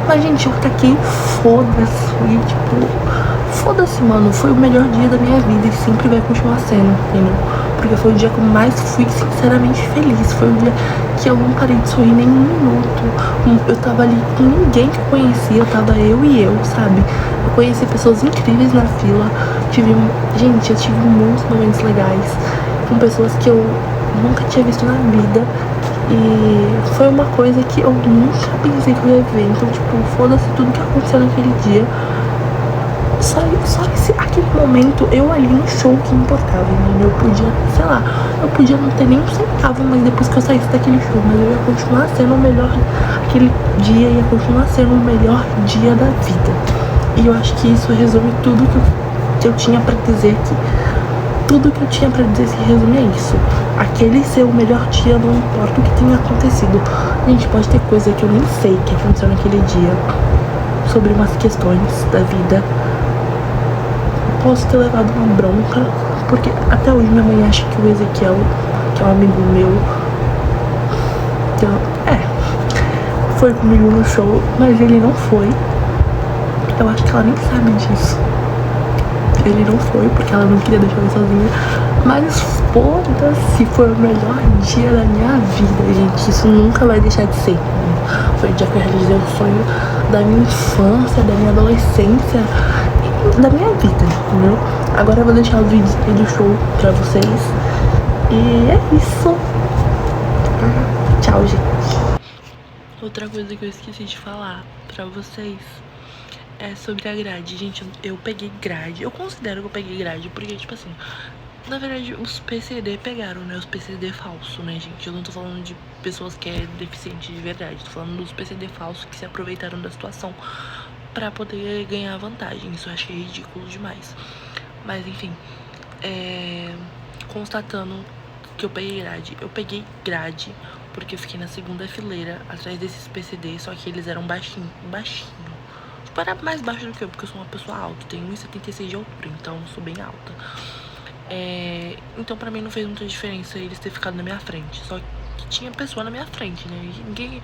Mas, gente, eu taquei foda-se. E, tipo, foda-se, mano. Foi o melhor dia da minha vida e sempre vai continuar sendo, entendeu? Porque foi o dia que eu mais fui sinceramente feliz. Foi o dia que eu não parei de sorrir nem um minuto. Eu tava ali com ninguém que eu conhecia. Eu tava eu e eu, sabe? Eu conheci pessoas incríveis na fila. Gente, eu tive muitos momentos legais com pessoas que eu nunca tinha visto na vida. E foi uma coisa que eu nunca pensei que eu ia ver. Então, tipo, foda-se tudo que aconteceu naquele dia. Só aquele momento, eu ali no show que importava, entendeu? Eu podia, sei lá, eu podia não ter nem um centavo, mas depois que eu saísse daquele show, mas eu ia continuar sendo o melhor, aquele dia ia continuar sendo o melhor dia da vida. E eu acho que isso resume tudo que eu tinha pra dizer aqui. Tudo que eu tinha pra dizer se resume a isso. Aquele ser o melhor dia, não importa o que tenha acontecido. Gente, pode ter coisa que eu nem sei que aconteceu naquele dia, sobre umas questões da vida. Posso ter levado uma bronca, porque até hoje minha mãe acha que o Ezequiel, que é um amigo meu, foi comigo no show, mas ele não foi. Eu acho que ela nem sabe disso. Ele não foi, porque ela não queria deixar eu sozinha. Mas foda-se, foi o melhor dia da minha vida, gente. Isso nunca vai deixar de ser. Foi o dia que eu realizei o sonho da minha infância, da minha adolescência, da minha vida, entendeu? Agora eu vou deixar os vídeos do show pra vocês. E é isso. Tchau, gente. Outra coisa que eu esqueci de falar pra vocês é sobre a grade. Gente, eu peguei grade. Eu considero que eu peguei grade porque, tipo assim, na verdade, os PCD pegaram, né? Os PCD falsos, né, gente? Eu não tô falando de pessoas que é deficiente de verdade. Tô falando dos PCD falsos que se aproveitaram da situação pra poder ganhar vantagem. Isso eu achei ridículo demais. Mas, enfim, constatando que eu peguei grade. Eu peguei grade porque eu fiquei na segunda fileira atrás desses PCD, só que eles eram baixinho. Tipo, era mais baixo do que eu, porque eu sou uma pessoa alta. Tenho 1,76 de altura, então eu sou bem alta. Então pra mim não fez muita diferença eles terem ficado na minha frente. Só que tinha pessoa na minha frente, né? E ninguém...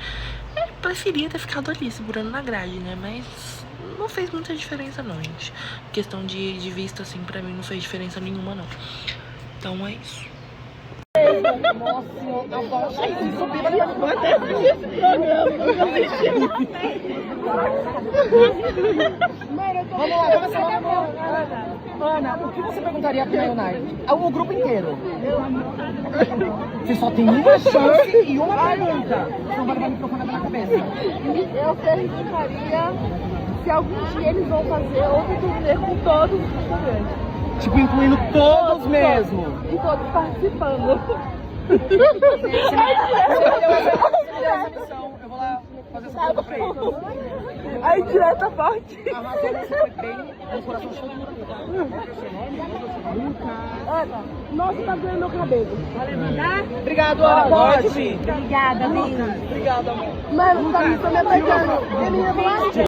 preferia ter ficado ali, segurando na grade, né? Mas não fez muita diferença não, gente. Questão de vista, assim, pra mim não fez diferença nenhuma, não. Então é isso. Nossa, eu gosto de subir na minha Vamos lá, Ana, o que você perguntaria pro Leonardo? O grupo inteiro. Você só tem uma chance e uma pergunta. Então vai levar o microfone na cabeça. Eu perguntaria se algum dia eles vão fazer outro turnê com todos os estudantes. Tipo, incluindo todos mesmo. E todos participando. Eu vou lá fazer essa pergunta pra ele. Aí, direta forte. Arrasou, você foi bem, o coração cheio de Ana, nossa, tá doendo meu cabelo. Vai levantar? Obrigado, Ana. Pode vir. Obrigada, amiga. Obrigado, amor. Mano, tá me atacando. Menina, vamos.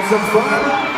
Some fun.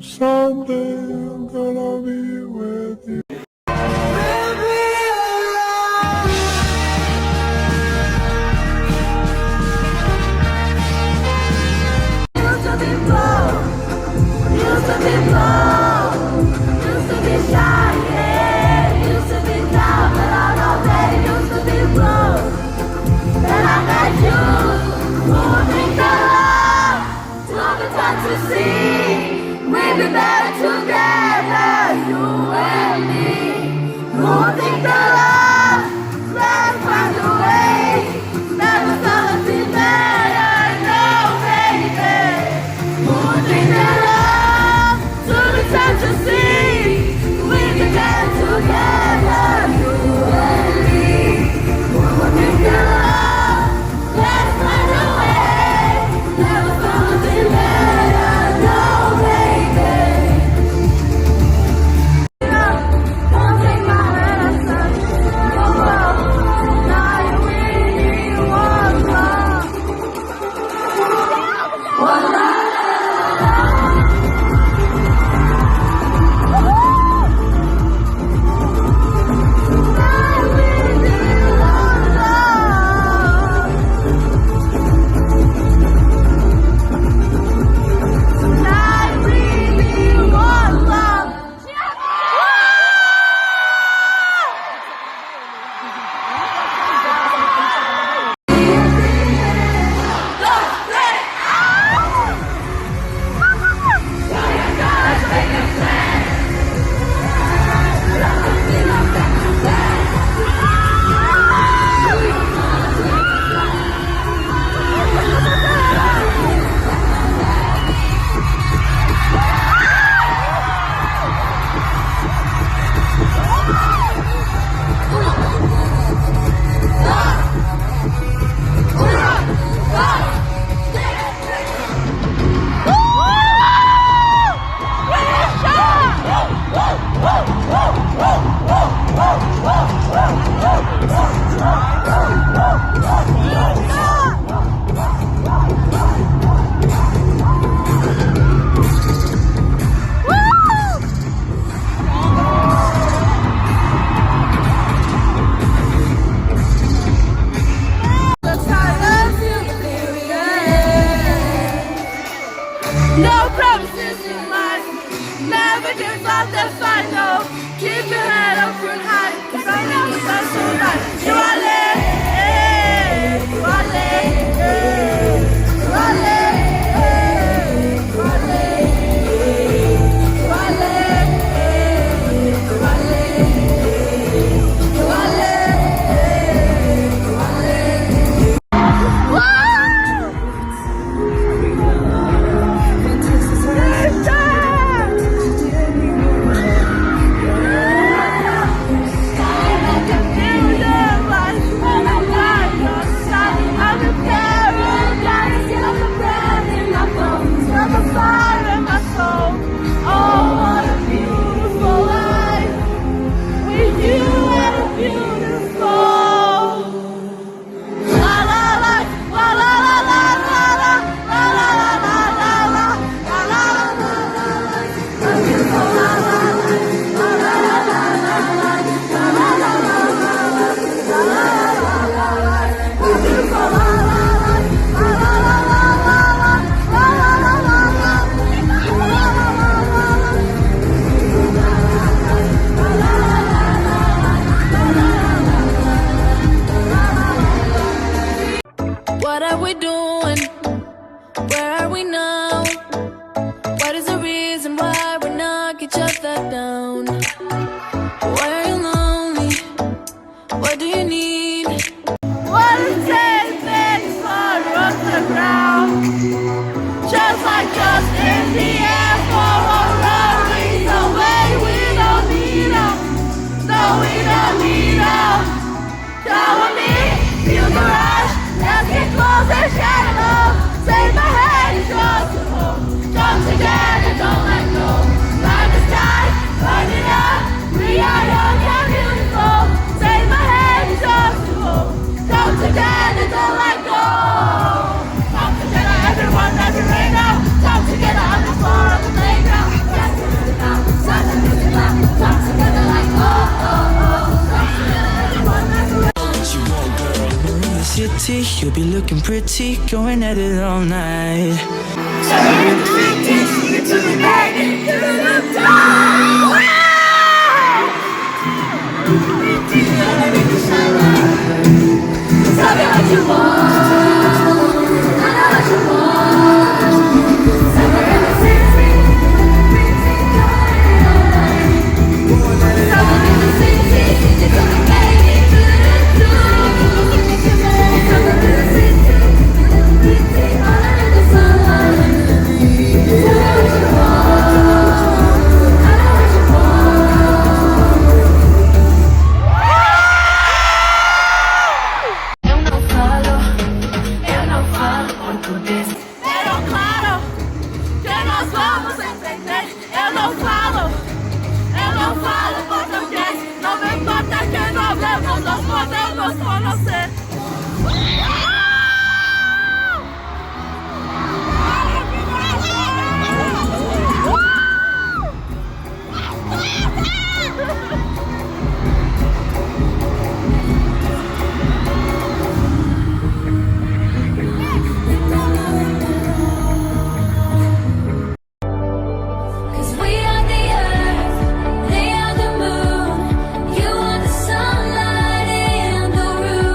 Someday I'm gonna be with you. everything's not the final. Keep your head up real high, 'cause I know it's not so right. You are late, you are late, you are late, you are late, you are late, you are late, you are late, you are late. What are we doing? Where are we now? What is the reason why we knock each other down? Why are you lonely? What do you need? What it takes makes fun off the ground. Just like us in the air for a running away. We don't need them. No, we don't need them. Cover me, feel the rush. Let's get close and share love. Save my head, it's yours to hold. Come together, don't let go. Light the sky, burn it up. We are young and beautiful. Save my head, it's yours to hold. Come together, don't let go. Come together, everyone that's your radar. Come together on the floor of the playground. Dance to music now, sound the music loud. Come together like oh, oh, oh. Come together, everyone that's your radar. You want, girl, we're in the city. You'll be looking pretty, going at it all night. So in the 50s, you took me back to the top. Tell me what you want. I know what you want. Somewhere in the city, somewhere in the city, you took me baby to the top. Somewhere in the city, all under the sunlight. Tell me what you want. I know what you want. Eu não falo português. Pero claro que nós vamos entender. Eu não falo português. Não me importa que não hablemos, nós podemos conhecer. Cause we are the earth, they are the moon. You are the sunlight in the room.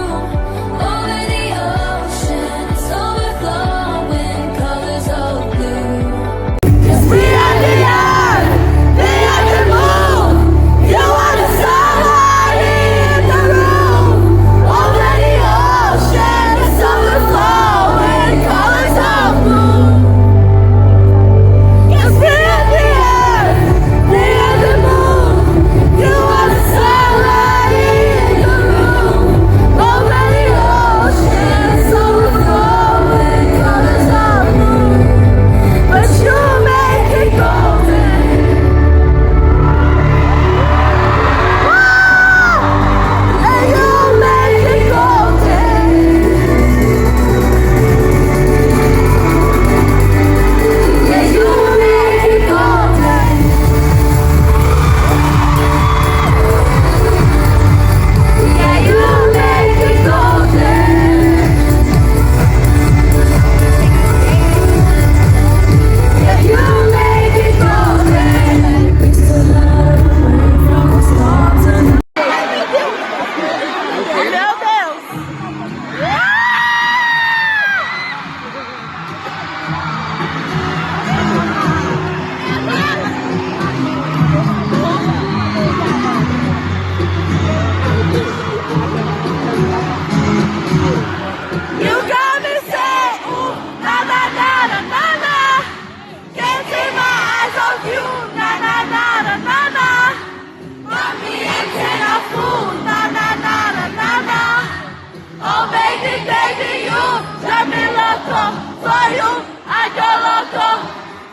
for you, I go loco.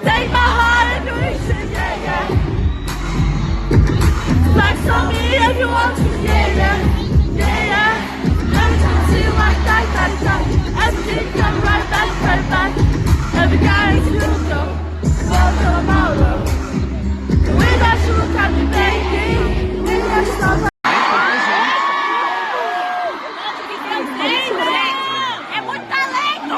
Take my heart and twist it, yeah, yeah. Flex on me if you want to, yeah, yeah, yeah, yeah. Every time I see you like that, everything comes right back. Every guy is you, so go tomorrow. We got you, got me, baby. We got stuff. É muito talento!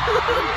Over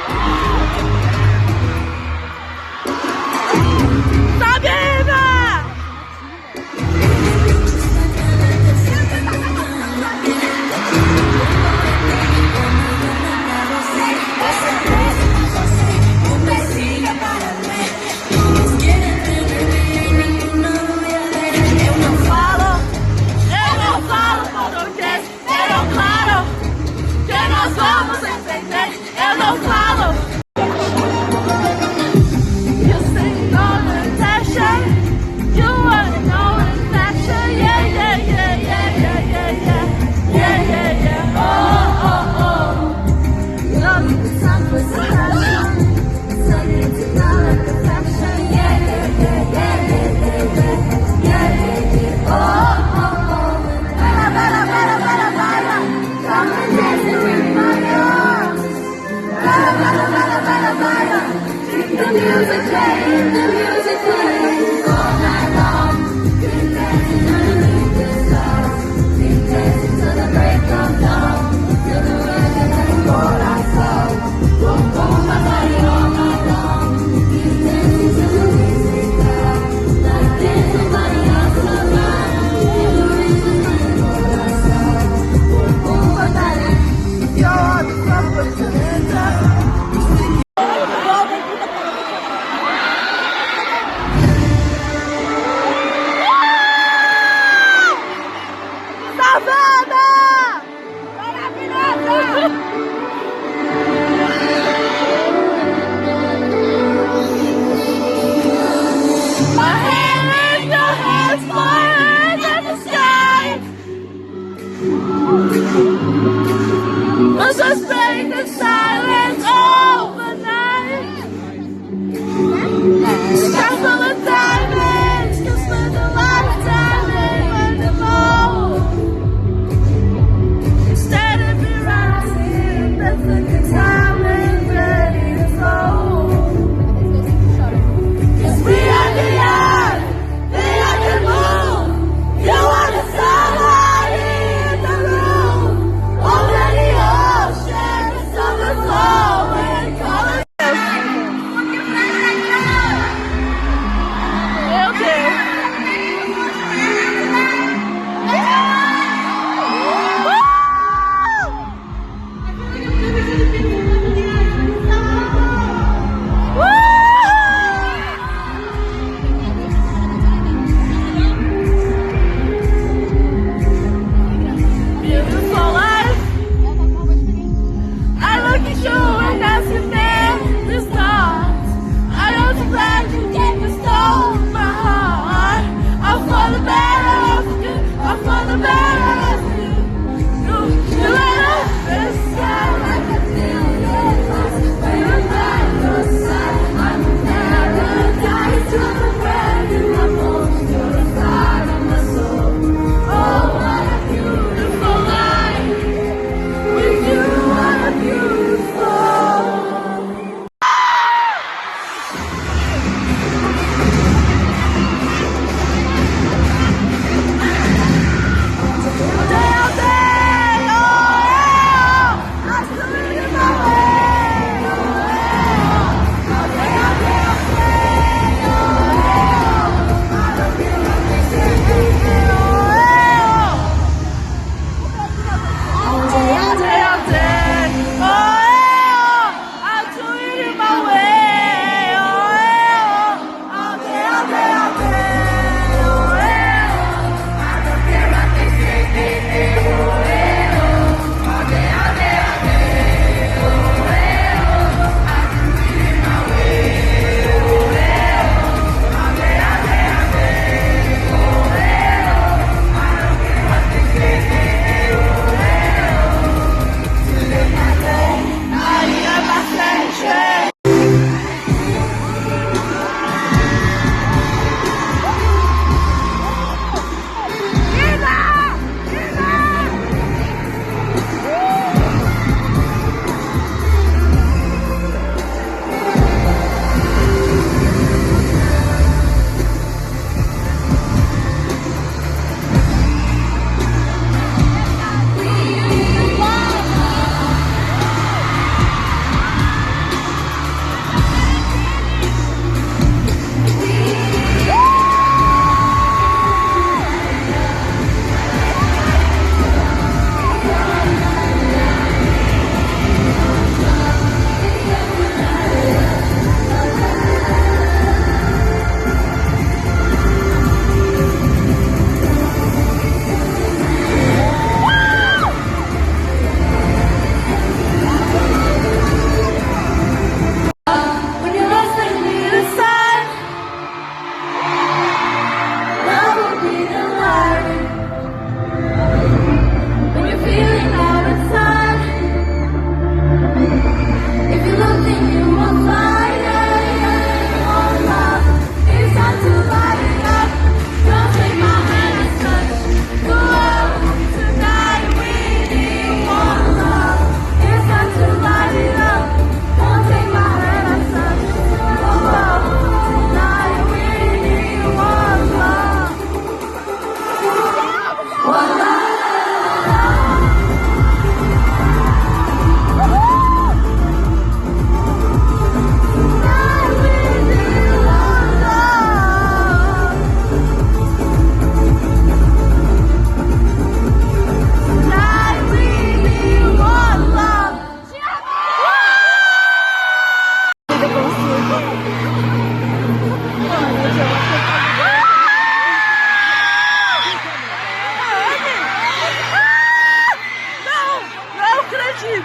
acredito!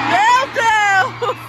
Meu Deus!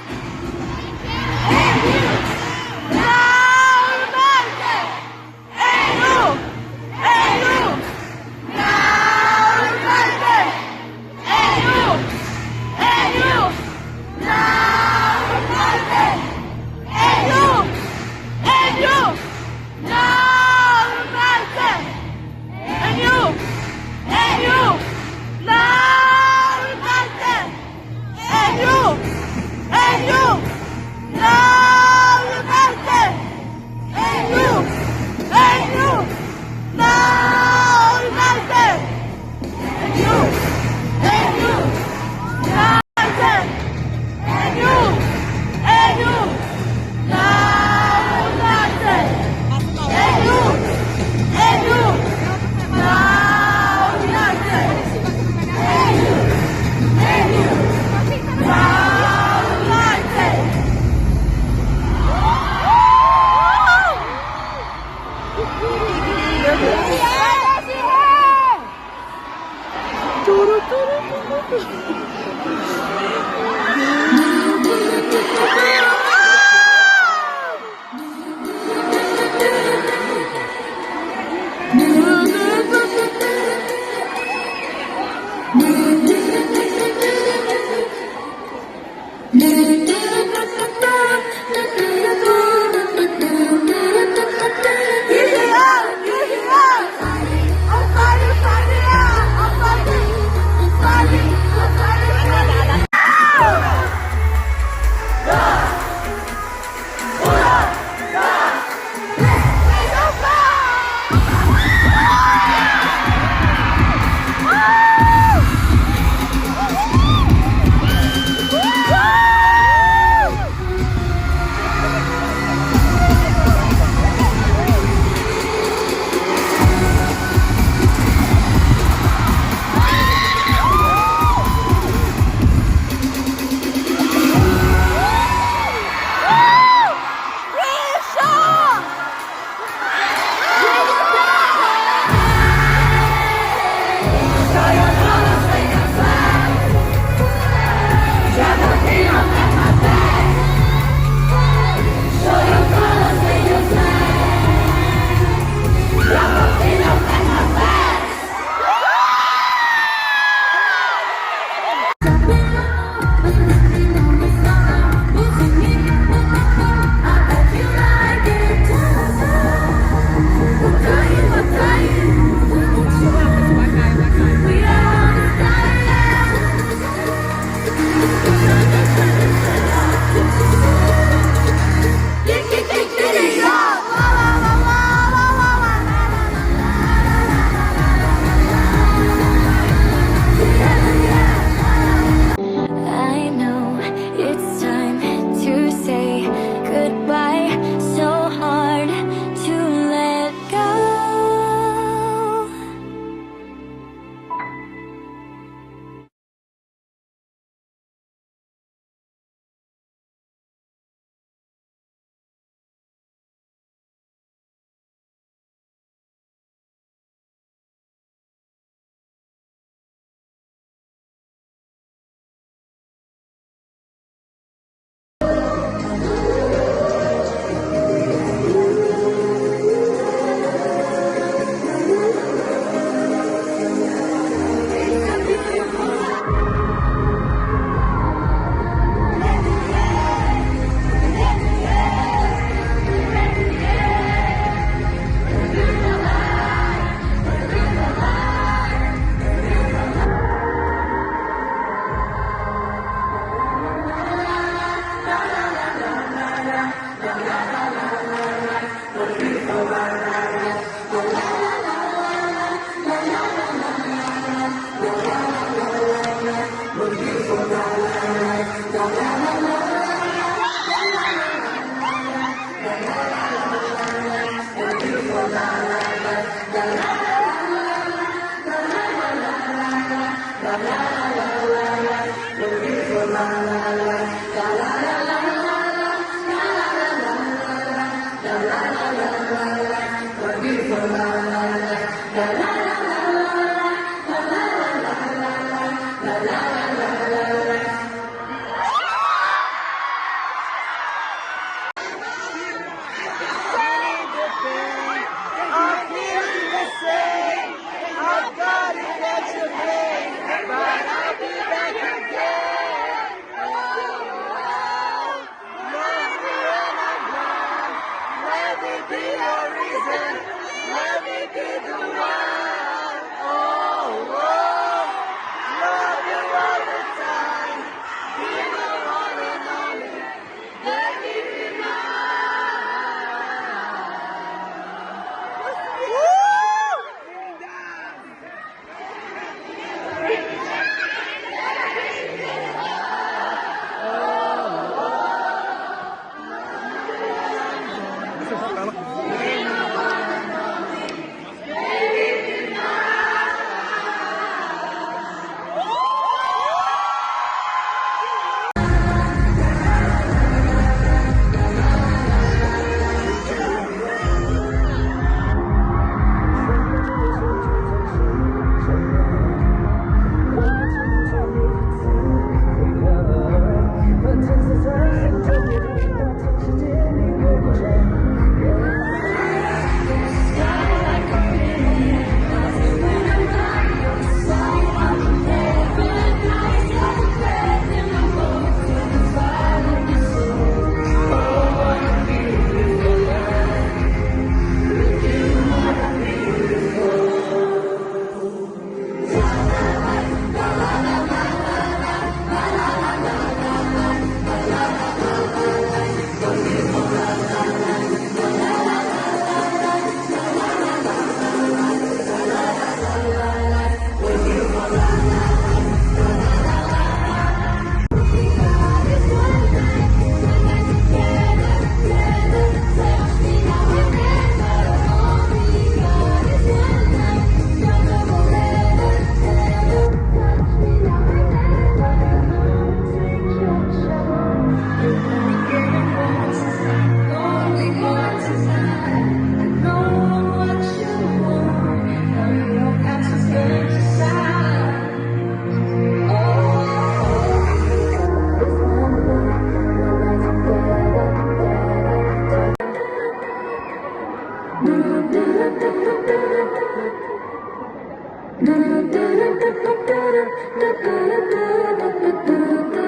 do do do do do do do do do do do do do.